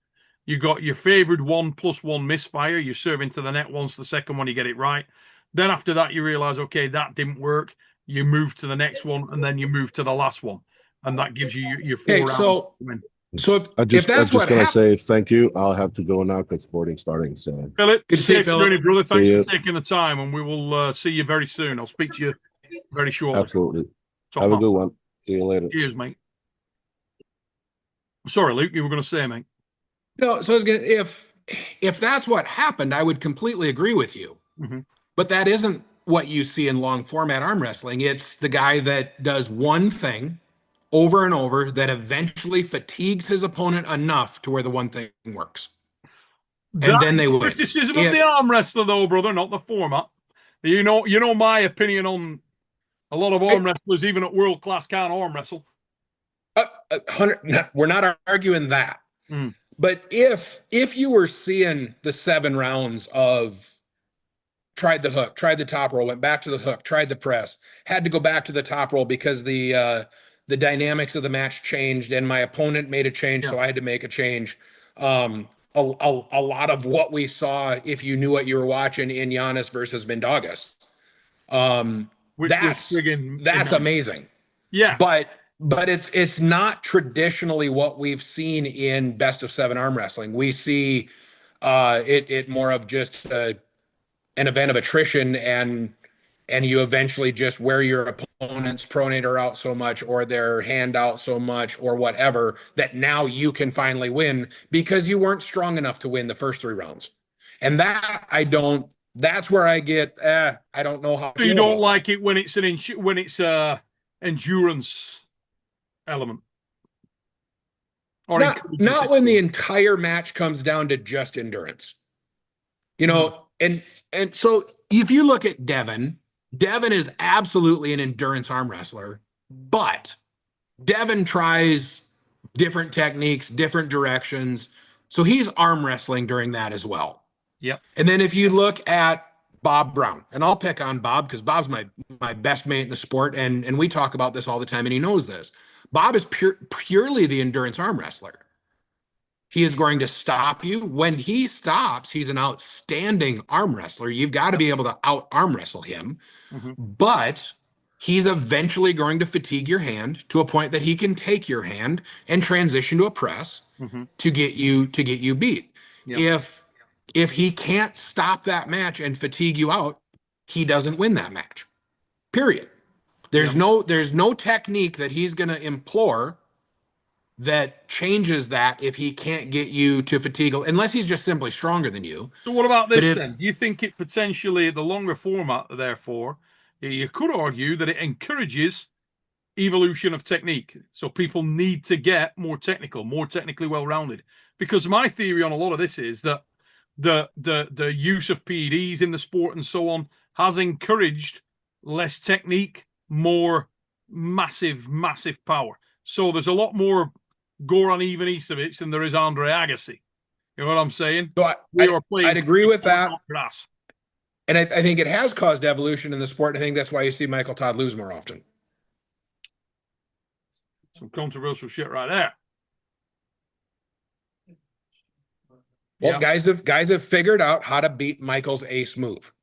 You got your favored 1+1 misfire. You serve into the net once, the second one you get it right. Then after that, you realize, okay, that didn't work. You move to the next one, and then you move to the last one, and that gives you your 4 rounds. So I if just that's what gonna happened, say thank you. I'll have to go now because boarding's starting. So Philip, Good to see you, safe Philip. journey, brother. See Thanks you. for taking the time, and we will see you very soon. I'll speak to you very shortly. absolutely. Top Have a man. good one. See you later. Cheers, mate. Sorry, Luke, you were going to say, mate. no, so I was gonna, if that's what happened, I would completely agree with you. Mm-hmm. But that isn't what you see in long format arm wrestling. It's the guy that does one thing over and over that eventually fatigues his opponent enough to where the one thing works. And then they win. Criticism of the arm wrestler, though, brother, not the format. You know my opinion on a lot of arm wrestlers, even at world class, can't arm wrestle. 100, we're not arguing that. Mm. But if you were seeing the 7 rounds of tried the hook, tried the top roll, went back to the hook, tried the press, had to go back to the top roll because the dynamics of the match changed and my opponent made a change, so I had to make a change. A lot of what we saw, if you knew what you were watching in Giannis versus Mindaugas, Which was friggin' that's immense. amazing. Yeah. But it's not traditionally what we've seen in best of 7 arm wrestling. We see it more of just an event of attrition, and you eventually just wear your opponent's pronator out so much or their hand out so much or whatever that now you can finally win because you weren't strong enough to win the first 3 rounds. And that's where I get I don't know how. So you don't like it when it's endurance element, or not when the entire match comes down to just endurance, you know. And so if you look at Devin is absolutely an endurance arm wrestler, but Devin tries different techniques, different directions, so he's arm wrestling during that as well. Yep. And then if you look at Bob Brown, and I'll pick on Bob because Bob's my best mate in the sport, and we talk about this all the time, and he knows this. Bob is purely the endurance arm wrestler. He is going to stop you. When he stops, he's an outstanding arm wrestler. You've got to be able to out arm wrestle him. Mm-hmm. But he's eventually going to fatigue your hand to a point that he can take your hand and transition to a press to get you beat. Yep. If he can't stop that match and fatigue you out, he doesn't win that match. Period. There's no technique that he's going to implore that changes that if he can't get you to fatigue, unless he's just simply stronger than you. So what about this then? Do you think it potentially, the longer format, therefore, you could argue that it encourages evolution of technique? So people need to get more technical, more technically well-rounded. Because my theory on a lot of this is that the use of PEDs in the sport and so on has encouraged less technique, more massive power. So there's a lot more Goran Ivanisevic than there is Andre Agassi. You know what I'm saying? So I'd agree with that. Grass. And I think it has caused evolution in the sport. I think that's why you see Michael Todd lose more often. Some controversial shit right there. Well, guys have figured out how to beat Michael's ace move.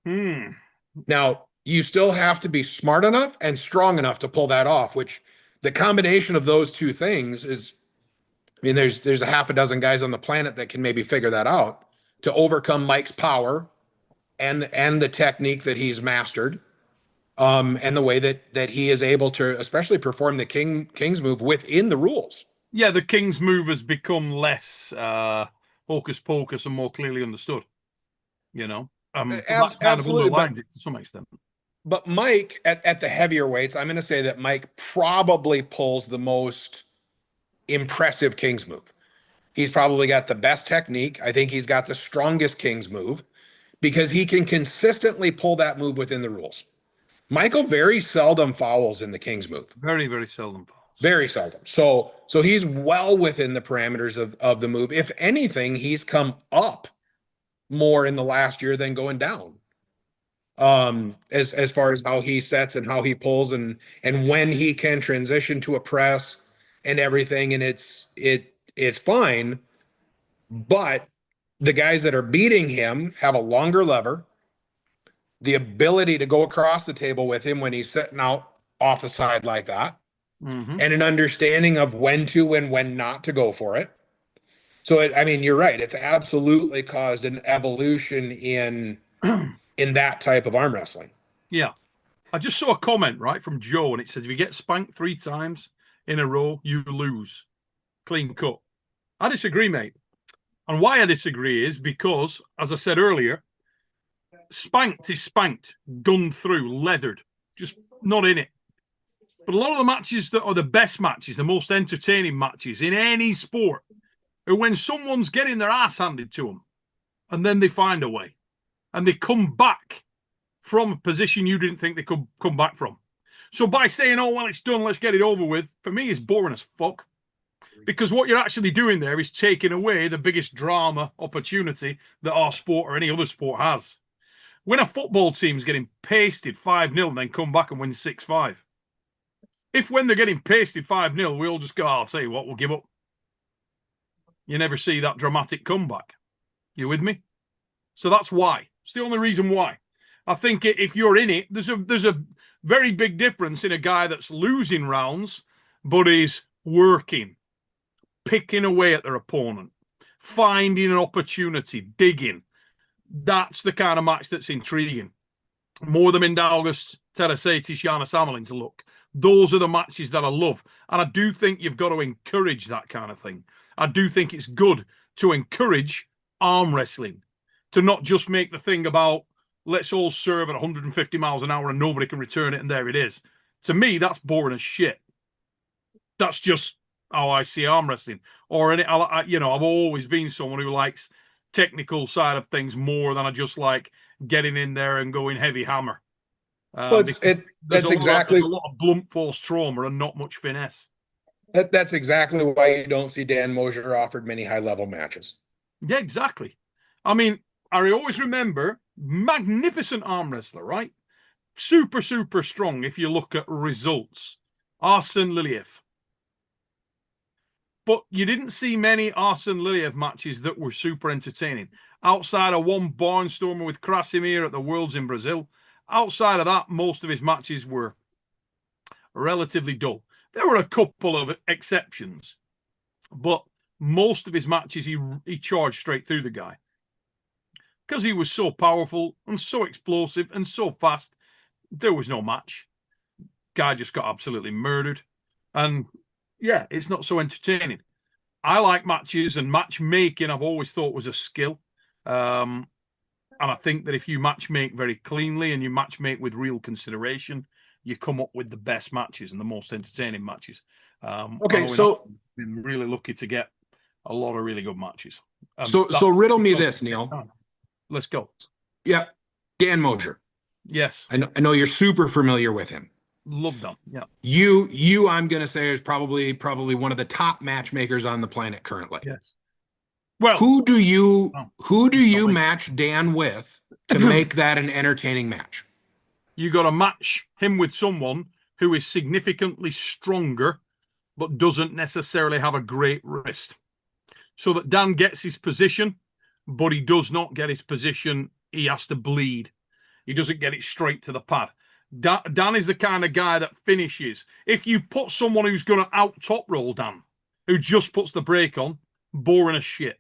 Now, you still have to be smart enough and strong enough to pull that off, which the combination of those two things is, I mean, there's a half a dozen guys on the planet that can maybe figure that out to overcome Mike's power and the technique that he's mastered, and the way that he is able to especially perform the King's move within the rules. Yeah, the King's move has become less hocus pocus and more clearly understood. you know. That's kind of Absolutely, underlines it to some extent. but Mike at the heavier weights, I'm going to say that Mike probably pulls the most impressive King's move. He's probably got the best technique. I think he's got the strongest King's move because he can consistently pull that move within the rules. Michael very seldom fouls in the King's move. Very, very seldom fouls. Very seldom. So he's well within the parameters of the move. If anything, he's come up more in the last year than going down. As far as how he sets and how he pulls and when he can transition to a press and everything, and it's fine. But the guys that are beating him have a longer lever, the ability to go across the table with him when he's sitting out off the side like that, and an understanding of when to and when not to go for it. So I mean, you're right. It's absolutely caused an evolution in that type of arm wrestling. Yeah. I just saw a comment, right, from Joe, and it said, if you get spanked 3 times in a row, you lose. Clean cut. I disagree, mate. And why I disagree is because, as I said earlier, spanked is spanked, gunned through, leathered, just not in it. But a lot of the matches that are the best matches, the most entertaining matches in any sport, are when someone's getting their ass handed to them, and then they find a way, and they come back from a position you didn't think they could come back from. So by saying, oh, well, it's done, let's get it over with, for me, is boring as fuck. Because what you're actually doing there is taking away the biggest drama opportunity that our sport or any other sport has. When a football team's getting pasted 5-0 and then come back and win 6-5. If when they're getting pasted 5-0, we all just go, I'll tell you what, we'll give up. You never see that dramatic comeback. You with me? So that's why. It's the only reason why. I think if you're in it, there's a very big difference in a guy that's losing rounds, but is working, picking away at their opponent, finding an opportunity, digging. That's the kind of match that's intriguing. More than Mindaugas, Terasatis, Giannis Amelin's look. Those are the matches that I love. And I do think you've got to encourage that kind of thing. I do think it's good to encourage arm wrestling, to not just make the thing about let's all serve at 150 miles an hour and nobody can return it and there it is. To me, that's boring as shit. That's just how I see arm wrestling. Or, I've always been someone who likes technical side of things more than I just like getting in there and going heavy hammer. That's exactly a lot of blunt force trauma and not much finesse. That's exactly why you don't see Dan Mosier offered many high-level matches. Yeah, exactly. I mean, I always remember magnificent arm wrestler, right? Super, super strong if you look at results. Arsene Liliev. But you didn't see many Arsene Liliev matches that were super entertaining. Outside of one barnstormer with Krasimir at the Worlds in Brazil, outside of that, most of his matches were relatively dull. There were a couple of exceptions, but most of his matches he charged straight through the guy. Because he was so powerful and so explosive and so fast, there was no match. Guy just got absolutely murdered. And yeah, it's not so entertaining. I like matches, and matchmaking I've always thought was a skill. And I think that if you matchmake very cleanly and you matchmake with real consideration, you come up with the best matches and the most entertaining matches. Okay, so I've been really lucky to get a lot of really good matches. So riddle me this, Neil. Let's go. Yeah, Dan Mosier. Yes, I know you're super familiar with him. Love them. Yeah. You I'm gonna say is probably one of the top matchmakers on the planet currently. Yes. Well, who do you match Dan with to make that an entertaining match? You got to match him with someone who is significantly stronger, but doesn't necessarily have a great wrist. So that Dan gets his position, but he does not get his position. He has to bleed. He doesn't get it straight to the pad. Dan is the kind of guy that finishes. If you put someone who's going to out top roll Dan, who just puts the brake on, boring as shit.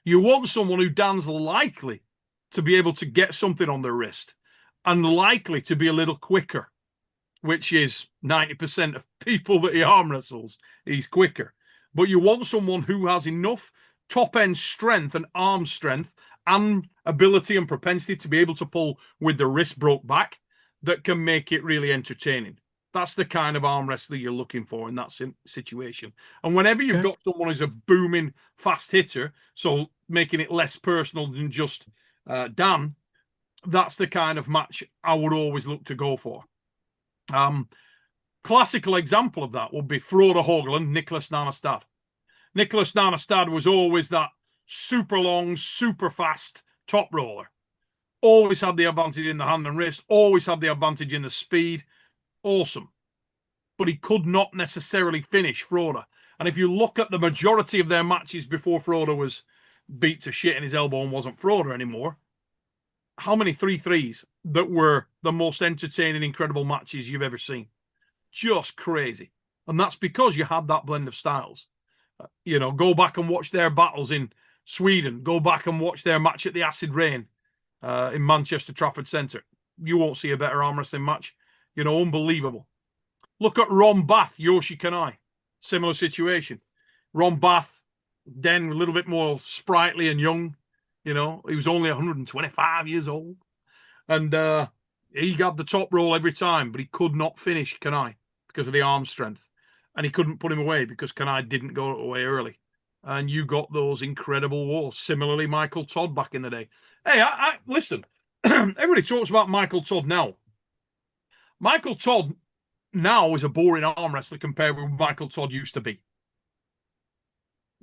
You want someone who Dan's likely to be able to get something on their wrist and likely to be a little quicker, which is 90% of people that he arm wrestles. He's quicker. But you want someone who has enough top-end strength and arm strength and ability and propensity to be able to pull with the wrist broke back that can make it really entertaining. That's the kind of arm wrestler you're looking for in that situation. And whenever you've got someone who's a booming fast hitter, so making it less personal than just Dan, that's the kind of match I would always look to go for. Classical example of that would be Frode Haugland, Nicholas Nanastad. Nicholas Nanastad was always that super long, super fast top roller. Always had the advantage in the hand and wrist, always had the advantage in the speed. Awesome. But he could not necessarily finish Frode. And if you look at the majority of their matches before Frode was beat to shit in his elbow and wasn't Frode anymore, how many 3-3s that were the most entertaining, incredible matches you've ever seen? Just crazy. And that's because you had that blend of styles. Go back and watch their battles in Sweden. Go back and watch their match at the Acid Rain in Manchester Trafford Centre. You won't see a better arm wrestling match. Unbelievable. Look at Ron Bath, Yoshi Kanai. Similar situation. Ron Bath, then a little bit more sprightly and young. He was only 125 years old. And he got the top roll every time, but he could not finish Kanai because of the arm strength. And he couldn't put him away because Kanai didn't go away early. And you got those incredible wars. Similarly, Michael Todd back in the day. Hey, I listen, everybody talks about Michael Todd now. Michael Todd now is a boring arm wrestler compared with Michael Todd used to be.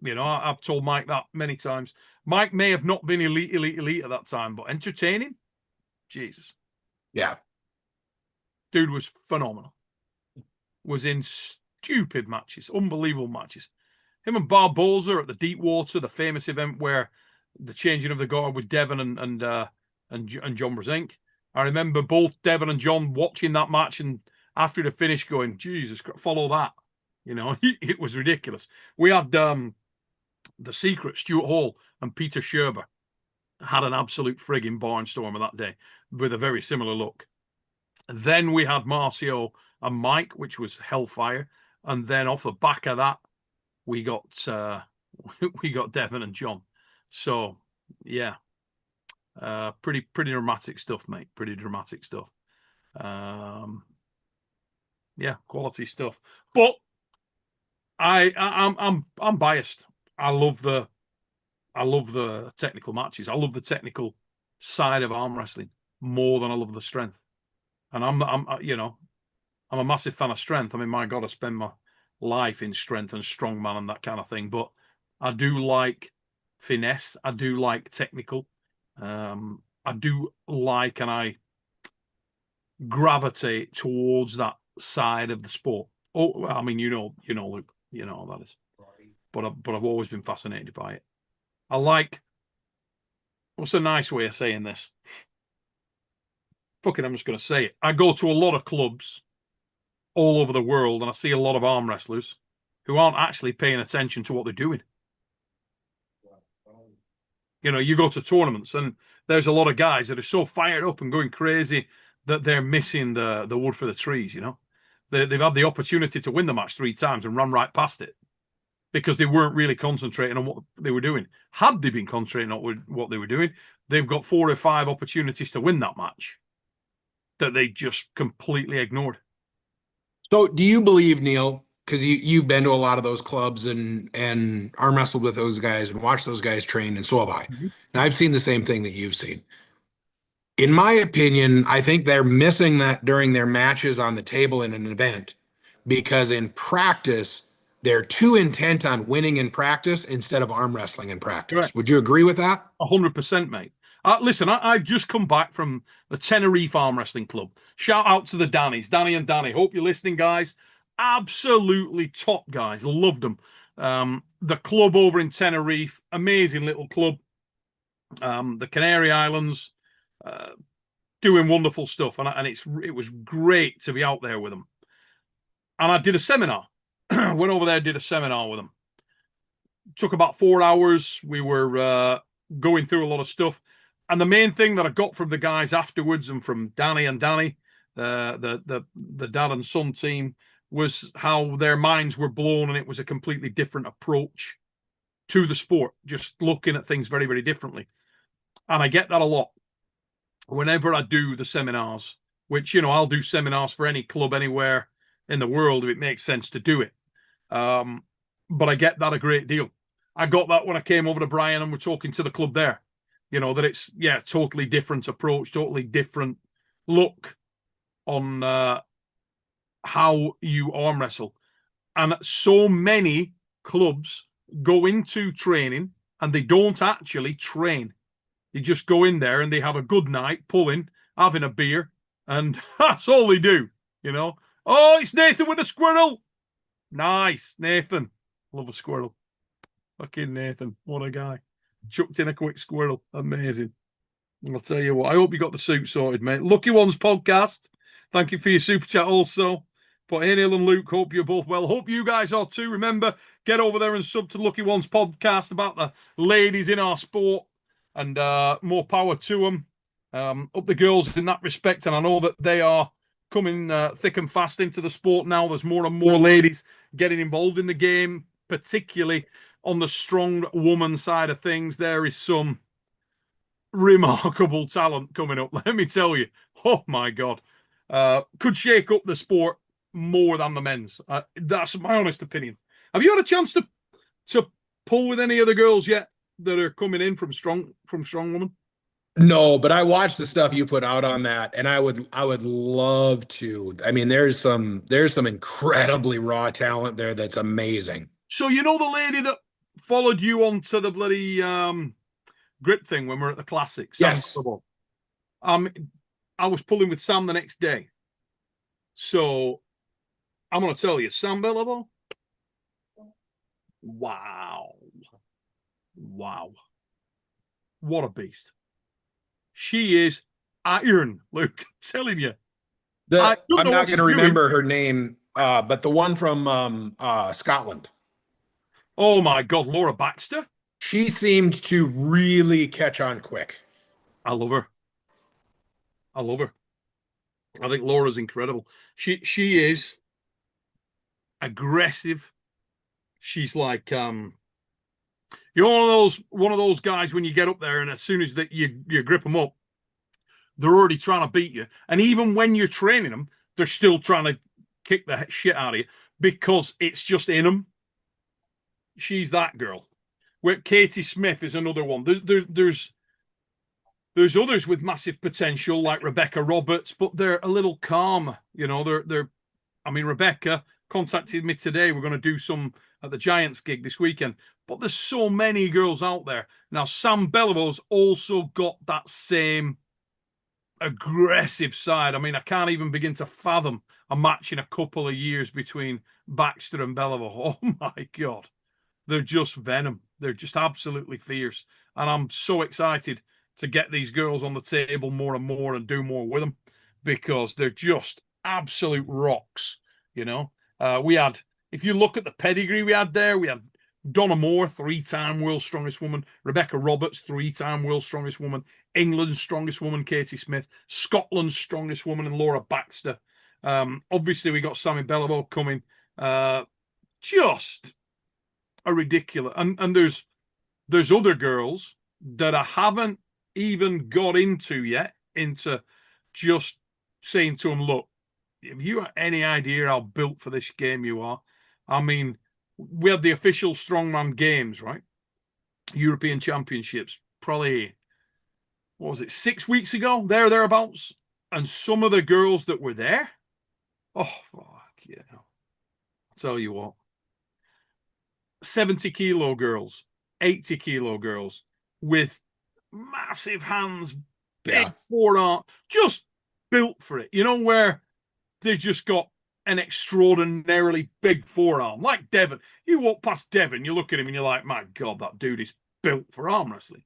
I've told Mike that many times. Mike may have not been elite at that time, but entertaining? Jesus. Yeah. Dude was phenomenal. Was in stupid matches, unbelievable matches. Him and Barboza at the Deepwater, the famous event where the changing of the guard with Devon and John Brzenk. I remember both Devon and John watching that match and after the finish going, Jesus, follow that. It was ridiculous. We had The Secret, Stuart Hall and Peter Sherber had an absolute frigging barnstormer that day with a very similar look. Then we had Marcio and Mike, which was hellfire. And then off the back of that, we got Devon and John. So yeah, pretty dramatic stuff, mate. Pretty dramatic stuff. Yeah, quality stuff. But I'm biased. I love the technical matches. I love the technical side of arm wrestling more than I love the strength. And I'm a massive fan of strength. I mean, my God, I spend my life in strength and strongman and that kind of thing. But I do like finesse. I do like technical. I do like and I gravitate towards that side of the sport. Oh, I mean, Luke, how that is. But I've always been fascinated by it. I like. What's a nice way of saying this? Fucking, I'm just going to say it. I go to a lot of clubs all over the world, and I see a lot of arm wrestlers who aren't actually paying attention to what they're doing. You go to tournaments, and there's a lot of guys that are so fired up and going crazy that they're missing the wood for the trees. They've had the opportunity to win the match 3 times and run right past it because they weren't really concentrating on what they were doing. Had they been concentrating on what they were doing, they've got 4 or 5 opportunities to win that match that they just completely ignored. So do you believe, Neil, because you've been to a lot of those clubs and arm wrestled with those guys and watched those guys train, and so have I. Mm-hmm. And I've seen the same thing that you've seen. In my opinion, I think they're missing that during their matches on the table in an event because in practice, they're too intent on winning in practice instead of arm wrestling in practice. Correct. Would you agree with that? 100%, mate. Listen, I've just come back from the Tenerife Arm Wrestling Club. Shout out to the Dannies, Danny and Danny. Hope you're listening, guys. Absolutely top guys. Loved them. The club over in Tenerife, amazing little club. The Canary Islands, doing wonderful stuff, and it was great to be out there with them. And I did a seminar. Went over there, did a seminar with them. Took about 4 hours. We were going through a lot of stuff. And the main thing that I got from the guys afterwards and from Danny and Danny, the dad and son team, was how their minds were blown and it was a completely different approach to the sport, just looking at things very, very differently. And I get that a lot whenever I do the seminars, which, I'll do seminars for any club anywhere in the world if it makes sense to do it. But I get that a great deal. I got that when I came over to Brian and we're talking to the club there, that it's, totally different approach, totally different look on how you arm wrestle. And so many clubs go into training and they don't actually train. They just go in there and they have a good night, pulling, having a beer, and that's all they do, Oh, it's Nathan with a squirrel. Nice, Nathan. Love a squirrel. Fucking Nathan. What a guy. Chucked in a quick squirrel. Amazing. I'll tell you what. I hope you got the soup sorted, mate. Lucky Ones podcast. Thank you for your super chat also. But hey, Neil and Luke, hope you're both well. Hope you guys are too. Remember, get over there and sub to Lucky Ones podcast about the ladies in our sport, and more power to them. Up the girls in that respect. And I know that they are coming thick and fast into the sport now. There's more and more ladies getting involved in the game, particularly on the strong woman side of things. There is some remarkable talent coming up, let me tell you. Oh my God. Could shake up the sport more than the men's. That's my honest opinion. Have you had a chance to pull with any of the girls yet that are coming in from strong woman? No, but I watched the stuff you put out on that, and I would love to. I mean, there's some incredibly raw talent there that's amazing. So the lady that followed you onto the bloody grip thing when we're at the classic? Yes. I was pulling with Sam the next day. So I'm gonna tell you, Sam Bellavo. Wow. What a beast. She is iron, Luke. I'm telling you. I'm not going to remember her name, but the one from Scotland. Oh my God, Laura Baxter. She seemed to really catch on quick. I love her. I think Laura's incredible. She is aggressive. She's like you're one of those guys when you get up there and as soon as that you grip them up, they're already trying to beat you. And even when you're training them, they're still trying to kick the shit out of you because it's just in them. She's that girl. Where Katie Smith is another one. There's others with massive potential like Rebecca Roberts, but they're a little calmer. Rebecca contacted me today. We're going to do some at the Giants gig this weekend. But there's so many girls out there. Now, Sam Bellavo's also got that same aggressive side. I can't even begin to fathom a match in a couple of years between Baxter and Bellavo. Oh, my God. They're just venom. They're just absolutely fierce. And I'm so excited to get these girls on the table more and more and do more with them because they're just absolute rocks, We had, if you look at the pedigree we had there, we had Donna Moore, 3-time world's strongest woman, Rebecca Roberts, 3-time world's strongest woman, England's strongest woman, Katie Smith, Scotland's strongest woman, and Laura Baxter. Obviously, we got Sammy Bellavo coming. Just a ridiculous. And there's other girls that I haven't even got into yet, into just saying to them, look, have you got any idea how built for this game you are? We had the official strongman games, right? European Championships, probably, 6 weeks ago? Thereabouts. And some of the girls that were there, oh, fuck yeah. I'll tell you what. 70-kilo girls, 80-kilo girls with massive hands, big forearm, just built for it. Where they just got an extraordinarily big forearm, like Devon. You walk past Devon, you look at him and you're like, my God, that dude is built for arm wrestling.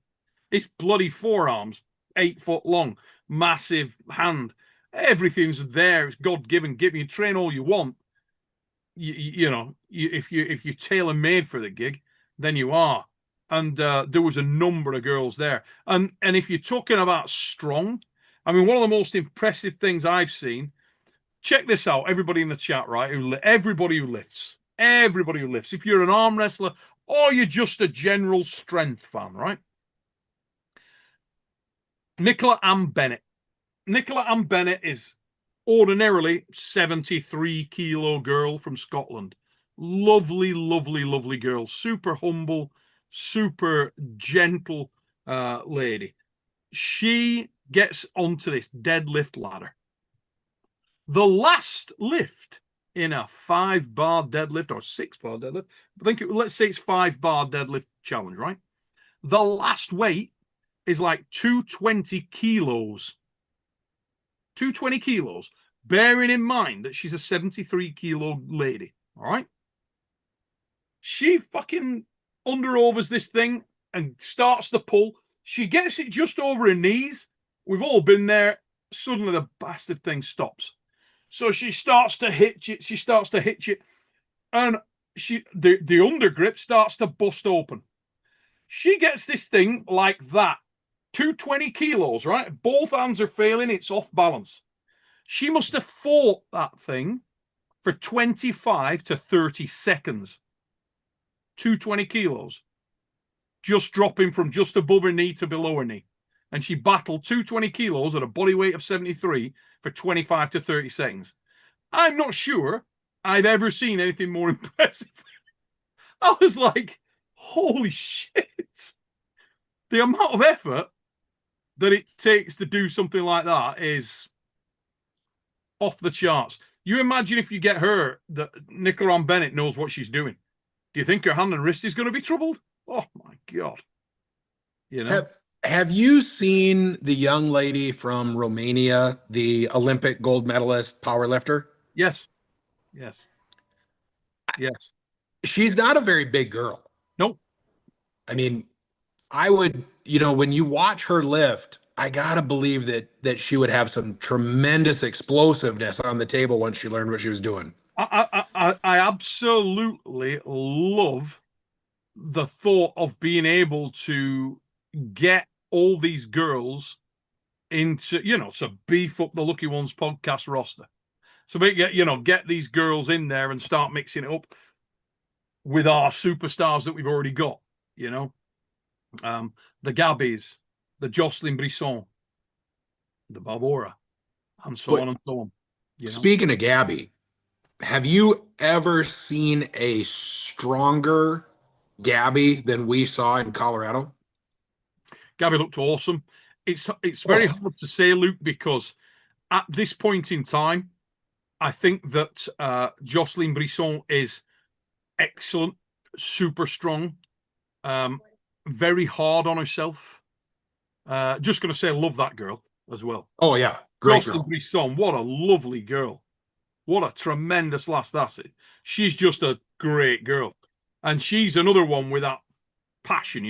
His bloody forearms, 8 foot long, massive hand. Everything's there. It's God-given. You train all you want. If you're tailor made for the gig, then you are. And there was a number of girls there. And if you're talking about strong, one of the most impressive things I've seen. Check this out, everybody in the chat, right? Everybody who lifts. If you're an arm wrestler or you're just a general strength fan, right? Nicola Ann Bennett. Nicola Ann Bennett is ordinarily 73-kilo girl from Scotland. Lovely, lovely, lovely girl. Super humble, super gentle lady. She gets onto this deadlift ladder. The last lift in a 5-bar deadlift or 6-bar deadlift, let's say it's 5-bar deadlift challenge, right? The last weight is like 220 kilos. 220 kilos, bearing in mind that she's a 73-kilo lady. All right. She fucking underovers this thing and starts to pull. She gets it just over her knees. We've all been there. Suddenly the bastard thing stops. So she starts to hitch it. She starts to hitch it. And the undergrip starts to bust open. She gets this thing like that. 220 kilos, right? Both hands are failing. It's off balance. She must have fought that thing for 25 to 30 seconds. 220 kilos. Just dropping from just above her knee to below her knee. And she battled 220 kilos at a body weight of 73 for 25 to 30 seconds. I'm not sure I've ever seen anything more impressive. I was like, holy shit. The amount of effort that it takes to do something like that is off the charts. You imagine if you get her, that Nicola Ann Bennett knows what she's doing. Do you think her hand and wrist is going to be troubled? Oh my God. You know? Have you seen the young lady from Romania, the Olympic gold medalist powerlifter? Yes. Yes. Yes. She's not a very big girl. Nope. I mean, I would, when you watch her lift, I gotta believe that she would have some tremendous explosiveness on the table once she learned what she was doing. I absolutely love the thought of being able to get all these girls into, to beef up the Lucky Ones podcast roster. So we get these girls in there and start mixing it up with our superstars that we've already got, the Gabbies, the Jocelyn Brisson, the Barbara, and so on and so on. Speaking of Gabby, have you ever seen a stronger Gabby than we saw in Colorado? Gabby looked awesome. It's very hard to say, Luke, because at this point in time, I think that Jocelyn Brisson is excellent, super strong, very hard on herself. Just going to say, I love that girl as well. Oh, yeah. Great Jocelyn girl. Brisson, what a lovely girl. What a tremendous last asset. She's just a great girl. And she's another one with that passion,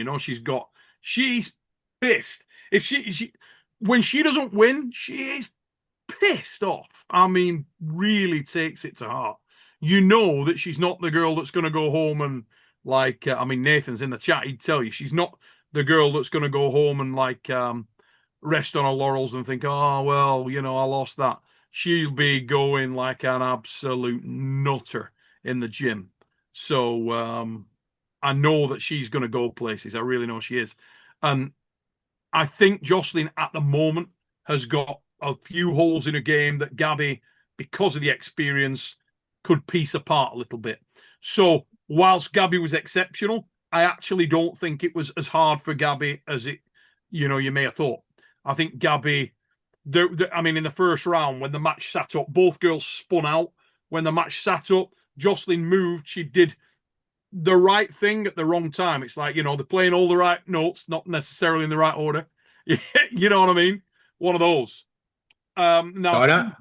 she's pissed. When she doesn't win, she is pissed off. I mean, really takes it to heart. You know that she's not the girl that's going to go home and Nathan's in the chat. He'd tell you she's not the girl that's going to go home and rest on her laurels and think, oh, well, I lost that. She'll be going like an absolute nutter in the gym. So I know that she's going to go places. I really know she is. And I think Jocelyn at the moment has got a few holes in her game that Gabby, because of the experience, could piece apart a little bit. So whilst Gabby was exceptional, I actually don't think it was as hard for Gabby as you may have thought. I think Gabby, in the first round, when the match sat up, both girls spun out. When the match sat up, Jocelyn moved. She did the right thing at the wrong time. It's like, they're playing all the right notes, not necessarily in the right order. You know what I mean? One of those. Now,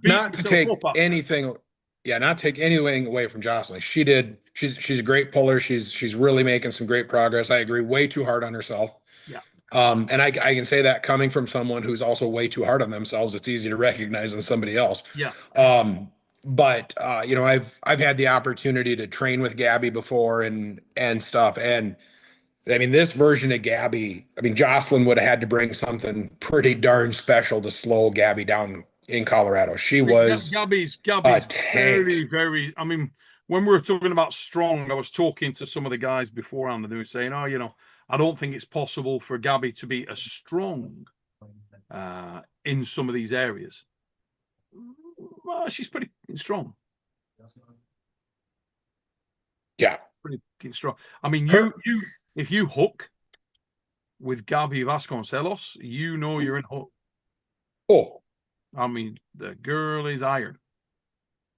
not to take anything. Yeah, not take anything away from Jocelyn. She's a great puller. She's really making some great progress. I agree. Way too hard on herself. Yeah. And I can say that coming from someone who's also way too hard on themselves. It's easy to recognize than somebody else. Yeah. But I've had the opportunity to train with Gabby before and stuff. And I mean, this version of Gabby, Jocelyn would have had to bring something pretty darn special to slow Gabby down in Colorado. She was Gabby's a tank. very, very. When we were talking about strong, I was talking to some of the guys beforehand, and they were saying, "Oh, I don't think it's possible for Gabby to be as strong in some of these areas. Well, she's pretty strong. Yeah, pretty strong. I mean, if you hook with Gabby Vasconcelos, you know you're in hook. Oh, I mean, the girl is iron.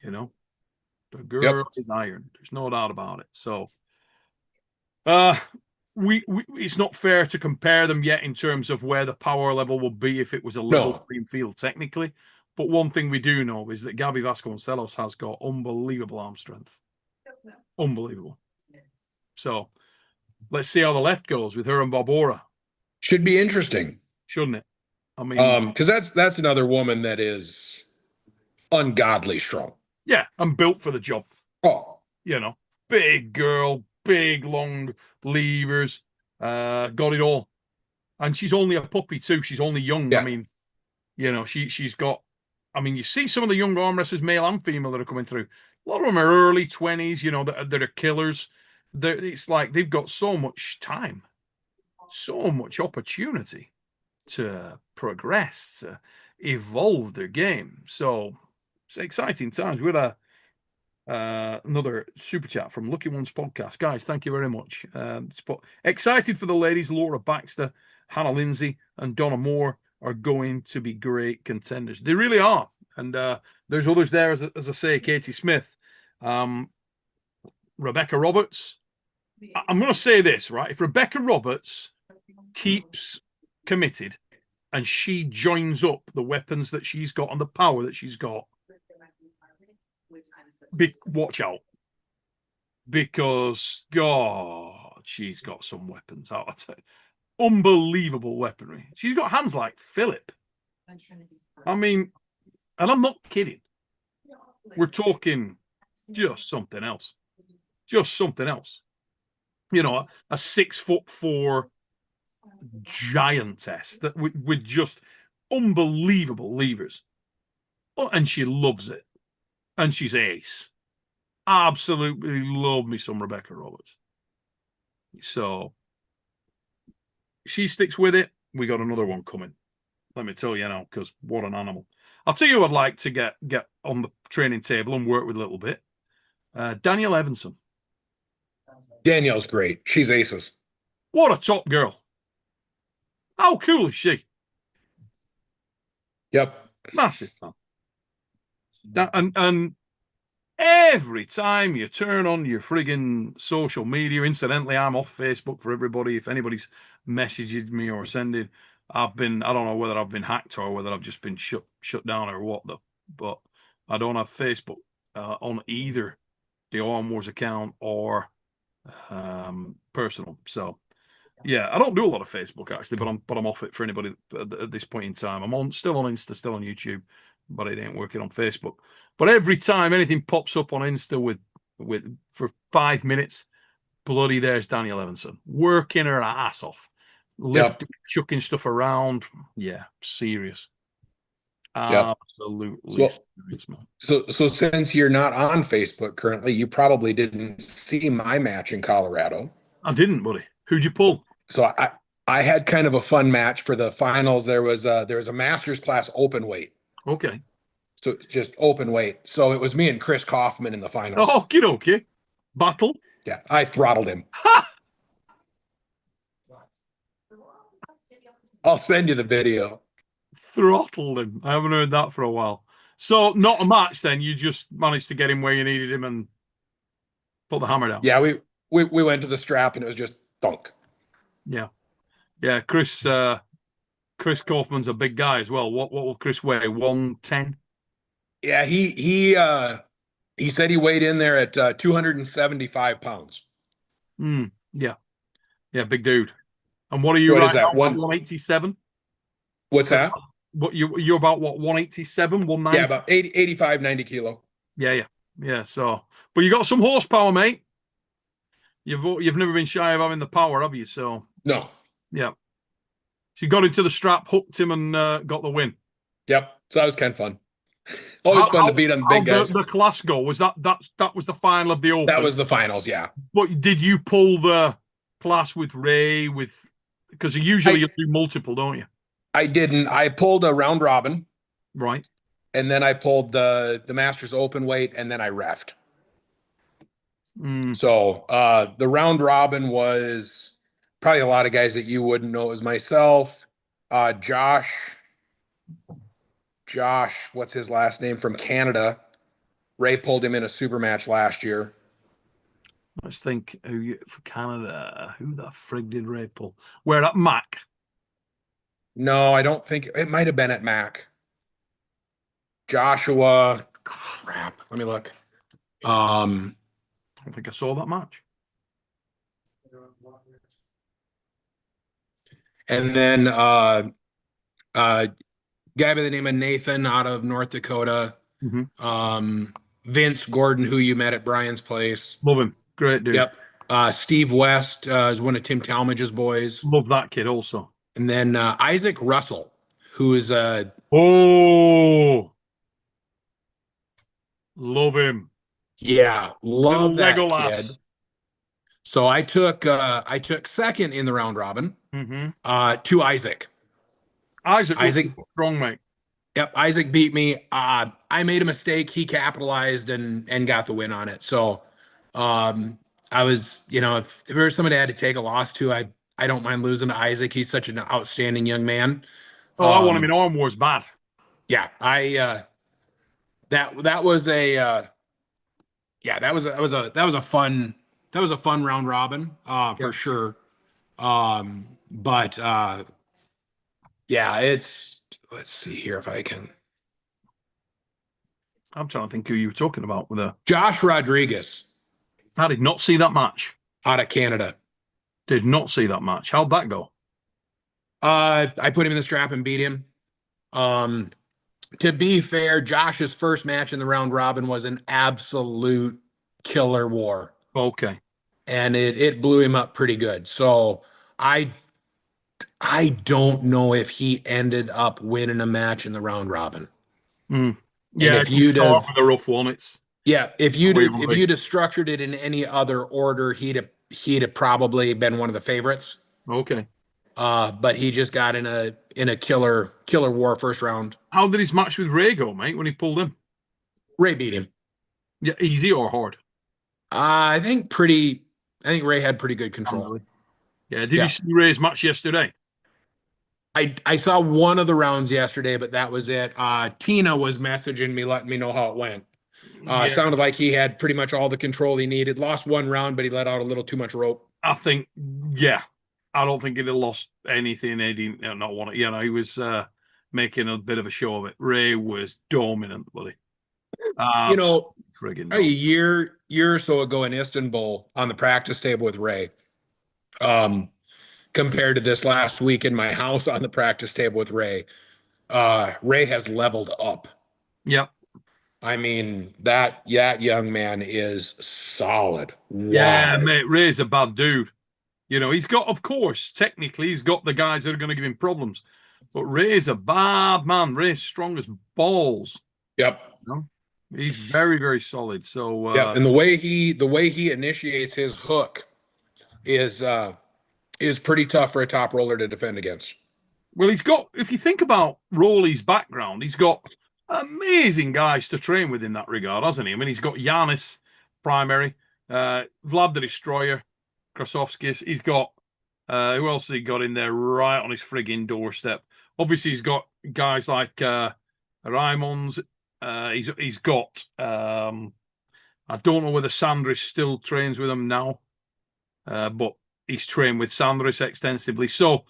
You know, the girl is iron. There's no doubt about it. So, it's not fair to compare them yet in terms of where the power level will be if it was a level playing field technically. But one thing we do know is that Gabby Vasconcelos has got unbelievable arm strength. Unbelievable. So let's see how the left goes with her and Barbora. Should be interesting, shouldn't it? I mean, because that's another woman that is ungodly strong. Yeah, and built for the job. Oh, you know, big girl, big long levers, got it all. And she's only a puppy too. She's only young. Yeah. I mean, you know, she's got. I mean, you see some of the young arm wrestlers, male and female, that are coming through. A lot of them are early 20s. You know, that are killers. It's like they've got so much time, so much opportunity to progress, to evolve their game. So it's exciting times. We're another super chat from Lucky Ones podcast. Guys, thank you very much. Excited for the ladies. Laura Baxter, Hannah Lindsay, and Donna Moore are going to be great contenders. They really are. And there's others there, as I say, Katie Smith, Rebecca Roberts. I'm going to say this, right? If Rebecca Roberts keeps committed and she joins up the weapons that she's got and the power that she's got, watch out, because God, she's got some weapons. I'll tell you, unbelievable weaponry. She's got hands like Filip. I mean, and I'm not kidding. We're talking just something else. Just something else. You know, a 6'4" giantess that with just unbelievable levers. Oh, and she loves it. And she's ace. Absolutely love me some Rebecca Roberts. So she sticks with it. We got another one coming. Let me tell you now, because what an animal. I'll tell you who I'd like to get on the training table and work with a little bit. Danielle Evanson. Danielle's great. She's aces. What a top girl. How cool is she? Yep. Massive fan. And every time you turn on your friggin' social media, incidentally, I'm off Facebook for everybody. If anybody's messaged me or sending, I don't know whether I've been hacked or whether I've just been shut down or what, but I don't have Facebook on either the Arm Wars account or personal. So yeah, I don't do a lot of Facebook actually, but I'm off it for anybody at this point in time. I'm still on Insta, still on YouTube, but it ain't working on Facebook. But every time anything pops up on Insta with for 5 minutes, bloody there's Danielle Evanson working her ass off, lifting, chucking stuff around. Yeah, serious. Absolutely serious, man. So since you're not on Facebook currently, you probably didn't see my match in Colorado. I didn't, buddy. Who'd you pull? So I had kind of a fun match for the finals. There was a master's class open weight. Okay. So just open weight. So it was me and Chris Kaufman in the finals. Oh, okay. Battle. Yeah, I throttled him. Ha! I'll send you the video. Throttled him. I haven't heard that for a while. So not a match then. You just managed to get him where you needed him and put the hammer down. Yeah, we went to the strap and it was just thunk. Yeah. Chris Kaufman's a big guy as well. What will Chris weigh? 110? Yeah, he said he weighed in there at 275 pounds. Yeah, big dude. And what are you right now? 187? What's that? What you're about what, 187, 190? Yeah, about 85, 90 kilo. Yeah. So, but you got some horsepower, mate. You've never been shy of having the power, have you? So no. Yeah. So you got into the strap, hooked him, and got the win. Yep. So that was kind of fun. Always fun to beat on big guys. The class go was that was the final of the Open. That was the finals, yeah. But did you pull the class with Ray because usually you do multiple, don't you? I didn't. I pulled a round robin, Right. and then I pulled the Masters open weight, and then I refed. Mm, So the round robin was probably a lot of guys that you wouldn't know as myself. Josh, what's his last name from Canada? Ray pulled him in a super match last year. let's think for Canada. Who the frig did Ray pull? Where at Mac? No, I don't think it might have been at Mac. Joshua, crap. Let me look. I don't think I saw that match. And then guy by the name of Nathan out of North Dakota. Mhm. Vince Gordon, who you met at Brian's place. Love him. Great dude. Yep. Steve West is one of Tim Talmadge's boys. Love that kid also. And then Isaac Russell, who is Oh, love him. yeah, Little love that kid. Legolas. So I took second in the round robin Mm-hmm. to Isaac. Isaac, strong, mate. Yep, Isaac beat me. I made a mistake. He capitalized and got the win on it. So I was, if there was somebody I had to take a loss to, I don't mind losing to Isaac. He's such an outstanding young man. Oh, I want him in Arm Wars bad. Yeah, that was a yeah, that was a fun round robin for sure. But yeah, let's see here if I can. I'm trying to think who you were talking about with a Josh Rodriguez I did not see that match. out of Canada. Did not see that match. How'd that go? I put him in the strap and beat him. To be fair, Josh's first match in the round robin was an absolute killer war. Okay. And it blew him up pretty good. So I don't know if he ended up winning a match in the round robin. Mm. Yeah, if you'd start have with a rough one, it's if you'd have structured it in any other order, he'd have probably been one of the favorites. okay. But he just got in a killer war first round. How did his match with Ray go, mate, when he pulled him? Ray beat him. Yeah, easy or hard? I think Ray had pretty good control. Yeah, did you see Ray's match yesterday? I saw one of the rounds yesterday, but that was it. Tina was messaging me, letting me know how it went. Sounded like he had pretty much all the control he needed. Lost one round, but he let out a little too much rope. I think, yeah. I don't think he'd have lost anything. He didn't not want it. He was making a bit of a show of it. Ray was dominant, buddy. Friggin' a year or so ago in Istanbul on the practice table with Ray, compared to this last week in my house on the practice table with Ray, Ray has leveled up. Yep. I mean, that young man is solid. Wow. Yeah, mate, Ray's a bad dude. He's got, of course, technically, he's got the guys that are going to give him problems. But Ray's a bad man. Ray's strong as balls. Yep. He's very, very solid. So and the way he initiates his hook is pretty tough for a top roller to defend against. Well, he's got, if you think about Rowley's background, he's got amazing guys to train with in that regard, hasn't he? I mean, he's got Giannis primary, Vlad the Destroyer, Krasovskis. He's got who else has he got in there right on his frigging doorstep? Obviously, he's got guys like Raimons. He's got I don't know whether Sandris still trains with him now, but he's trained with Sandris extensively. So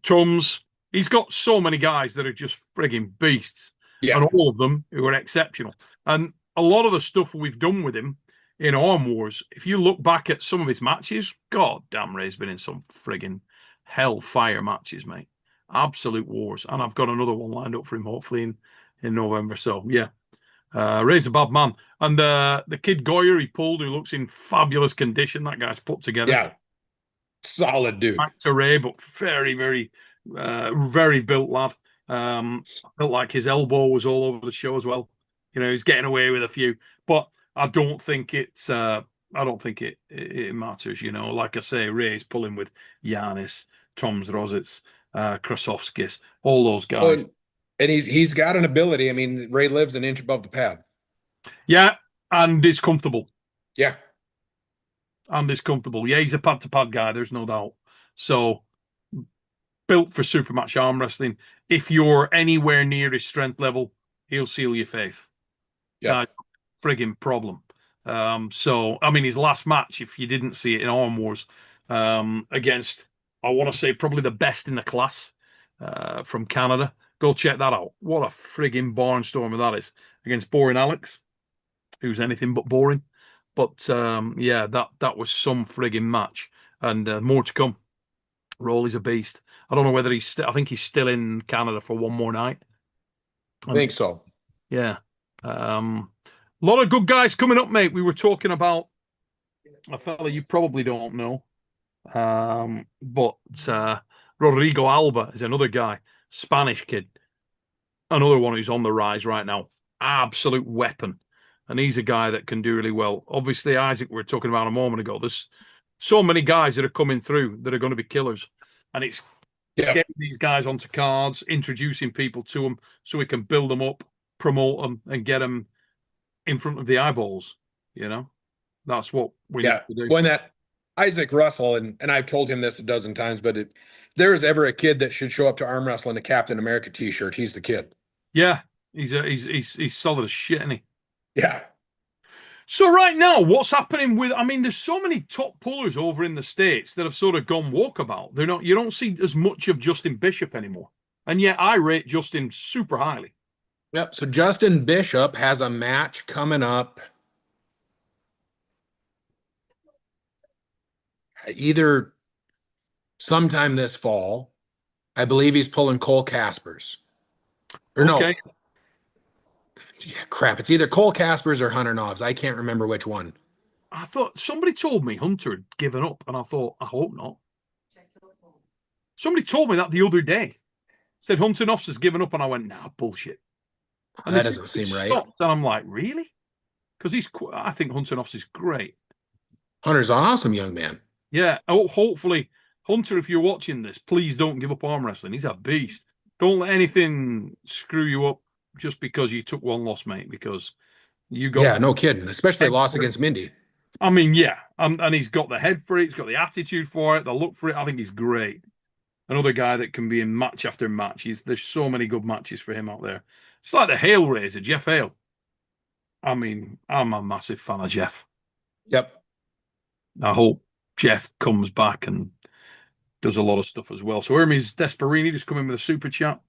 Tums, he's got so many guys that are just frigging beasts, and all of them who are exceptional. And a lot of the stuff we've done with him in Arm Wars, if you look back at some of his matches, God damn, Ray's been in some frigging hellfire matches, mate. Absolute wars. And I've got another one lined up for him, hopefully in November. So, yeah. Ray's a bad man. And the kid Goyer he pulled, who looks in fabulous condition, that guy's put together. Yeah. Solid dude. Back to Ray, but very, very, very built lad. Felt like his elbow was all over the show as well. He's getting away with a few. But I don't think it's I don't think it matters, Like I say, Ray's pulling with Giannis, Toms Rosets, Krasovskis, all those Oh, guys. and he's got an ability. I mean, Ray lives an inch above the pad. Yeah, and it's comfortable. Yeah. And it's comfortable. Yeah, he's a pad-to-pad guy, there's no doubt. So, built for supermatch arm wrestling. If you're anywhere near his strength level, he'll seal your faith. Yeah. Frigging problem. So, I mean, his last match, if you didn't see it in Arm Wars, against, I want to say, probably the best in the class from Canada. Go check that out. What a frigging barnstormer that is against Boring Alex, who's anything but boring. But yeah, that was some frigging match, and more to come. Rolly's a beast. I don't know whether he's I think he's still in Canada for one more night. I think so. Yeah. A lot of good guys coming up, mate. We were talking about a fella you probably don't know. But Rodrigo Alba is another guy, Spanish kid. Another one who's on the rise right now. Absolute weapon. And he's a guy that can do really well. Obviously, Isaac, we were talking about a moment ago. There's so many guys that are coming through that are going to be killers. And it's getting these guys onto cards, introducing people to them so we can build them up, promote them, and get them in front of the eyeballs. You know, that's what we need to do. When that Isaac Russell, and I've told him this a dozen times, but if there is ever a kid that should show up to arm wrestling a Captain America t-shirt, he's the kid. Yeah, he's solid as shit, isn't he? Yeah. So right now, what's happening with? I mean, there's so many top pullers over in the States that have sort of gone walkabout. They're not. You don't see as much of Justin Bishop anymore, and yet I rate Justin super highly. Yep. So Justin Bishop has a match coming up either sometime this fall. I believe he's pulling Cole Caspers. Or Okay. no. Yeah, crap. It's either Cole Caspers or Hunter Nobbs. I can't remember which one. I thought somebody told me Hunter had given up, and I thought, I hope not. Somebody told me that the other day. Said Hunter Nobbs has given up, and I went, nah, bullshit. And that doesn't seem right. And I'm like, really? Because I think Hunter Nobbs is great. Hunter's an awesome young man. Yeah. Oh, hopefully, Hunter, if you're watching this, please don't give up arm wrestling. He's a beast. Don't let anything screw you up just because you took one loss, mate. Because you got. Yeah, no kidding. Especially a loss against Mindy. I mean, yeah. And he's got the head for it. He's got the attitude for it, the look for it. I think he's great. Another guy that can be in match after match. There's so many good matches for him out there. It's like the Hale Razor, Jeff Hale. I mean, I'm a massive fan of Jeff. Yep. I hope Jeff comes back and does a lot of stuff as well. So Hermes Desperini just come in with a super chat.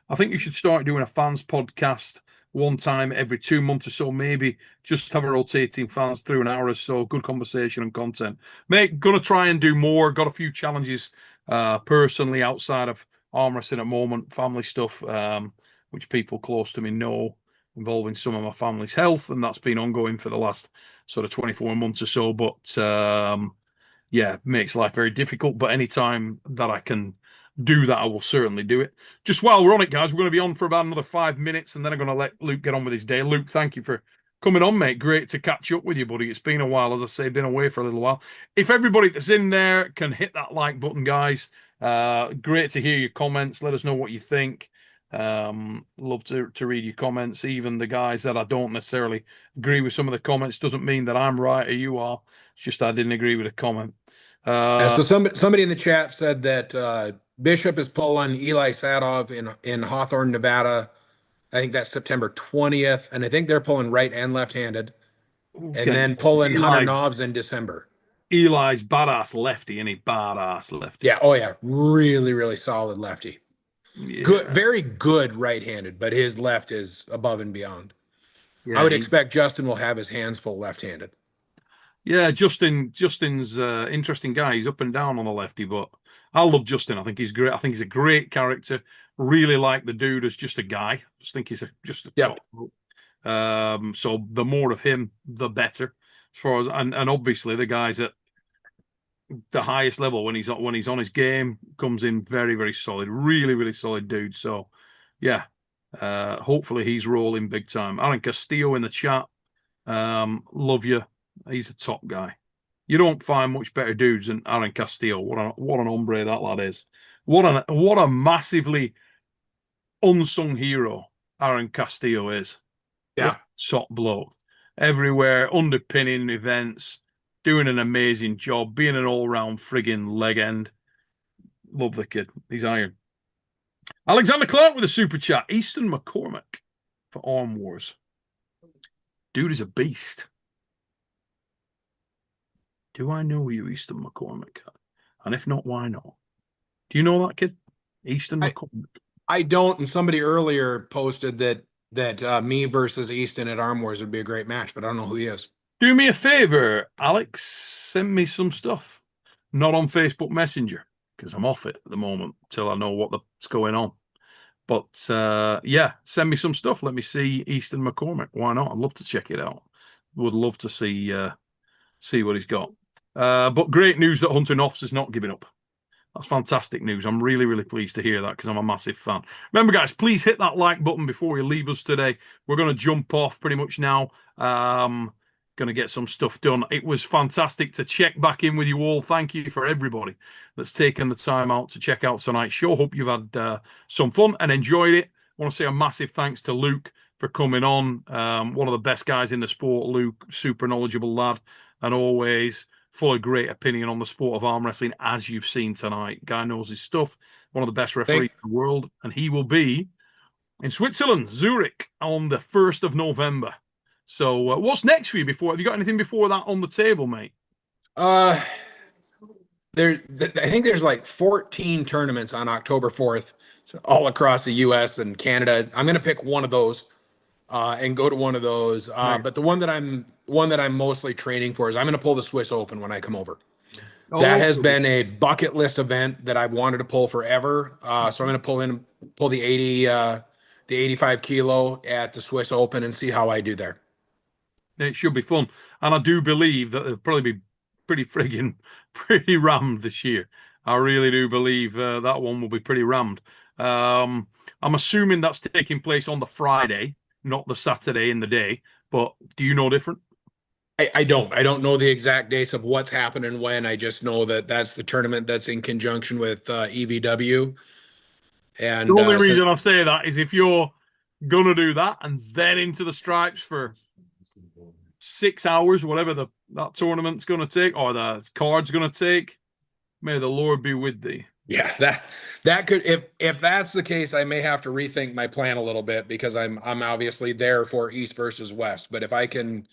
I think you should start doing a fans podcast one time every 2 months or so, maybe just have a rotating fans through an hour or so, good conversation and content. Mate, gonna try and do more. Got a few challenges personally outside of arm wrestling at the moment, family stuff, which people close to me know, involving some of my family's health, and that's been ongoing for the last sort of 24 months or so. But yeah, makes life very difficult. But anytime that I can do that, I will certainly do it. Just while we're on it, guys, we're going to be on for about another 5 minutes, and then I'm going to let Luke get on with his day. Luke, thank you for coming on, mate. Great to catch up with you, buddy. It's been a while, as I say, been away for a little while. If everybody that's in there can hit that like button, guys, great to hear your comments. Let us know what you think. Love to read your comments. Even the guys that I don't necessarily agree with some of the comments doesn't mean that I'm right or you are. It's just I didn't agree with a comment. So somebody in the chat said that Bishop is pulling Eli Sadov in Hawthorne, Nevada. I think that's September 20th, and I think they're pulling right and left-handed, and then pulling Hunter Nobbs in December. Eli's badass lefty, any badass lefty. Yeah, oh yeah, really, really solid lefty. Yeah. Good, very good right-handed, but his left is above and beyond. Yeah, I would expect Justin will have his hands full left-handed. Yeah, Justin's interesting guy. He's up and down on the lefty, but I love Justin. I think he's great. I think he's a great character. Really like the dude as just a guy. Just think he's just a top. So the more of him, the better. As far as and obviously the guys at the highest level when he's on his game comes in very, very solid. Really, really solid dude. So yeah. Hopefully he's rolling big time. Aaron Castillo in the chat. Love you. He's a top guy. You don't find much better dudes than Aaron Castillo. What an hombre that lad is. what a massively unsung hero Aaron Castillo is. Yeah. Top bloke. Everywhere, underpinning events, doing an amazing job, being an all-round friggin' leg end. Love the kid. He's iron. Alexander Clark with a super chat. Easton McCormick for Arm Wars. Dude is a beast. Do I know you, Easton McCormick? And if not, why not? Do you know that kid? Easton McCormick. I don't, and somebody earlier posted that me versus Easton at Arm Wars would be a great match, but I don't know who he is. Do me a favor, Alex. Send me some stuff. Not on Facebook Messenger, because I'm off it at the moment till I know what's going on. But yeah, send me some stuff. Let me see Easton McCormick. Why not? I'd love to check it out. Would love to see what he's got. But great news that Hunter Knopf's is not giving up. That's fantastic news. I'm really, really pleased to hear that because I'm a massive fan. Remember, guys, please hit that like button before you leave us today. We're going to jump off pretty much now. Going to get some stuff done. It was fantastic to check back in with you all. Thank you for everybody that's taken the time out to check out tonight's show. Hope you've had some fun and enjoyed it. I want to say a massive thanks to Luke for coming on. One of the best guys in the sport, Luke. Super knowledgeable lad. And always full of great opinion on the sport of arm wrestling, as you've seen tonight. Guy knows his stuff. One of the best referees in the world. And he will be in Switzerland, Zurich, on the 1st of November. So what's next for you have you got anything before that on the table, mate? I think there's like 14 tournaments on October 4th, all across the US and Canada. I'm going to pick one of those and go to one of those. Right. But the one that I'm mostly training for is I'm going to pull the Swiss Open when I come over. Oh, That has been a bucket list event that I've wanted to pull forever. So I'm going to pull the 85 kilo at the Swiss Open and see how I do there. It should be fun. And I do believe that it'll probably be pretty rammed this year. I really do believe that one will be pretty rammed. I'm assuming that's taking place on the Friday, not the Saturday in the day. But do you know different? I don't know the exact dates of what's happening when. I just know that that's the tournament that's in conjunction with EVW. And the only reason I say that is if you're gonna do that and then into the stripes for 6 hours, whatever that tournament's gonna take or the card's gonna take, may the Lord be with thee. Yeah, that could, if that's the case, I may have to rethink my plan a little bit because I'm obviously there for East versus West. But if I can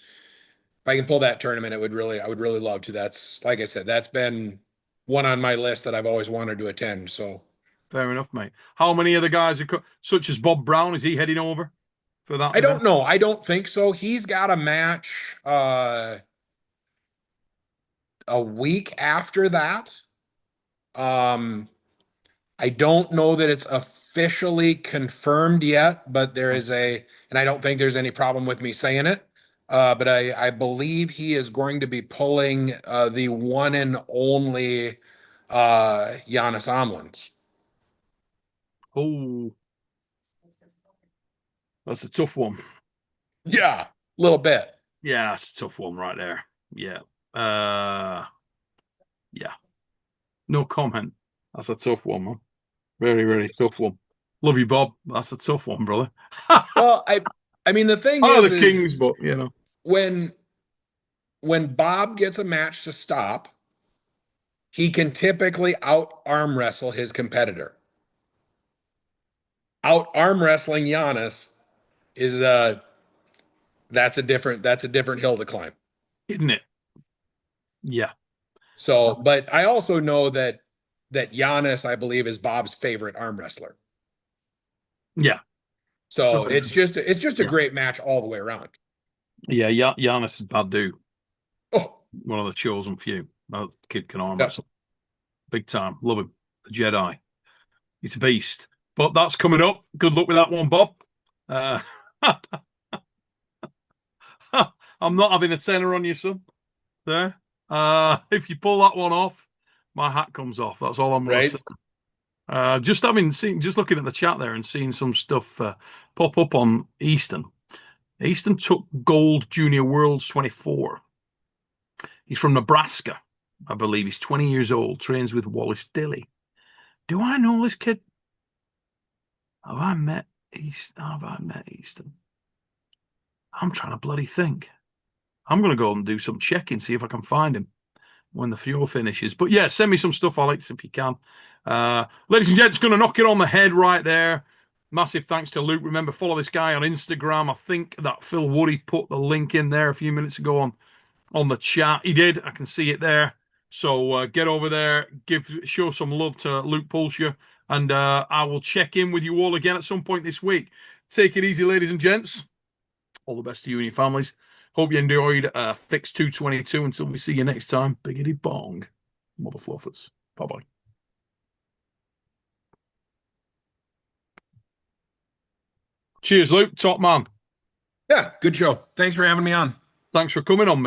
pull that tournament, I would really love to. That's, like I said, that's been one on my list that I've always wanted to attend. So fair enough, mate. How many other guys such as Bob Brown, is he heading over for that? I don't know. I don't think so. He's got a match a week after that. I don't know that it's officially confirmed yet, but there is and I don't think there's any problem with me saying it. But I believe he is going to be pulling the one and only Giannis Omlins. Oh, that's a tough one. Yeah, a little bit. Yeah, it's a tough one right there. Yeah. Yeah. No comment. That's a tough one, man. Very, very tough one. Love you, Bob. That's a tough one, brother. Well, I mean, the thing Oh, is, the Kings, but you know, when Bob gets a match to stop, he can typically out arm wrestle his competitor. Out arm wrestling Giannis is that's a different hill to climb, isn't it? Yeah. So, but I also know that Giannis, I believe, is Bob's favorite arm wrestler. Yeah. So it's just a great match all the way around. Yeah, Giannis is bad dude. Oh, one of the chosen few. That kid can arm wrestle. Big time. Love him. The Jedi. He's a beast. But that's coming up. Good luck with that one, Bob. I'm not having a tenner on you, son. There. If you pull that one off, my hat comes off. That's all I'm going to say. Just looking at the chat there and seeing some stuff pop up on Easton. Easton took gold junior worlds 24. He's from Nebraska, I believe. He's 20 years old, trains with Wallace Dilly. Do I know this kid? Have I met Easton? I'm trying to bloody think. I'm going to go and do some checking, see if I can find him when the fuel finishes. But yeah, send me some stuff, Alex, if you can. Ladies and gents, going to knock it on the head right there. Massive thanks to Luke. Remember, follow this guy on Instagram. I think that Phil Woody put the link in there a few minutes ago on the chat. He did. I can see it there. So get over there, show some love to Luke Pulsher, and I will check in with you all again at some point this week. Take it easy, ladies and gents. All the best to you and your families. Hope you enjoyed Fix 222. Until we see you next time, biggity bong, mother fluffers. Bye-bye. Cheers, Luke. Top man. Yeah, good show. Thanks for having me on. Thanks for coming on, mate.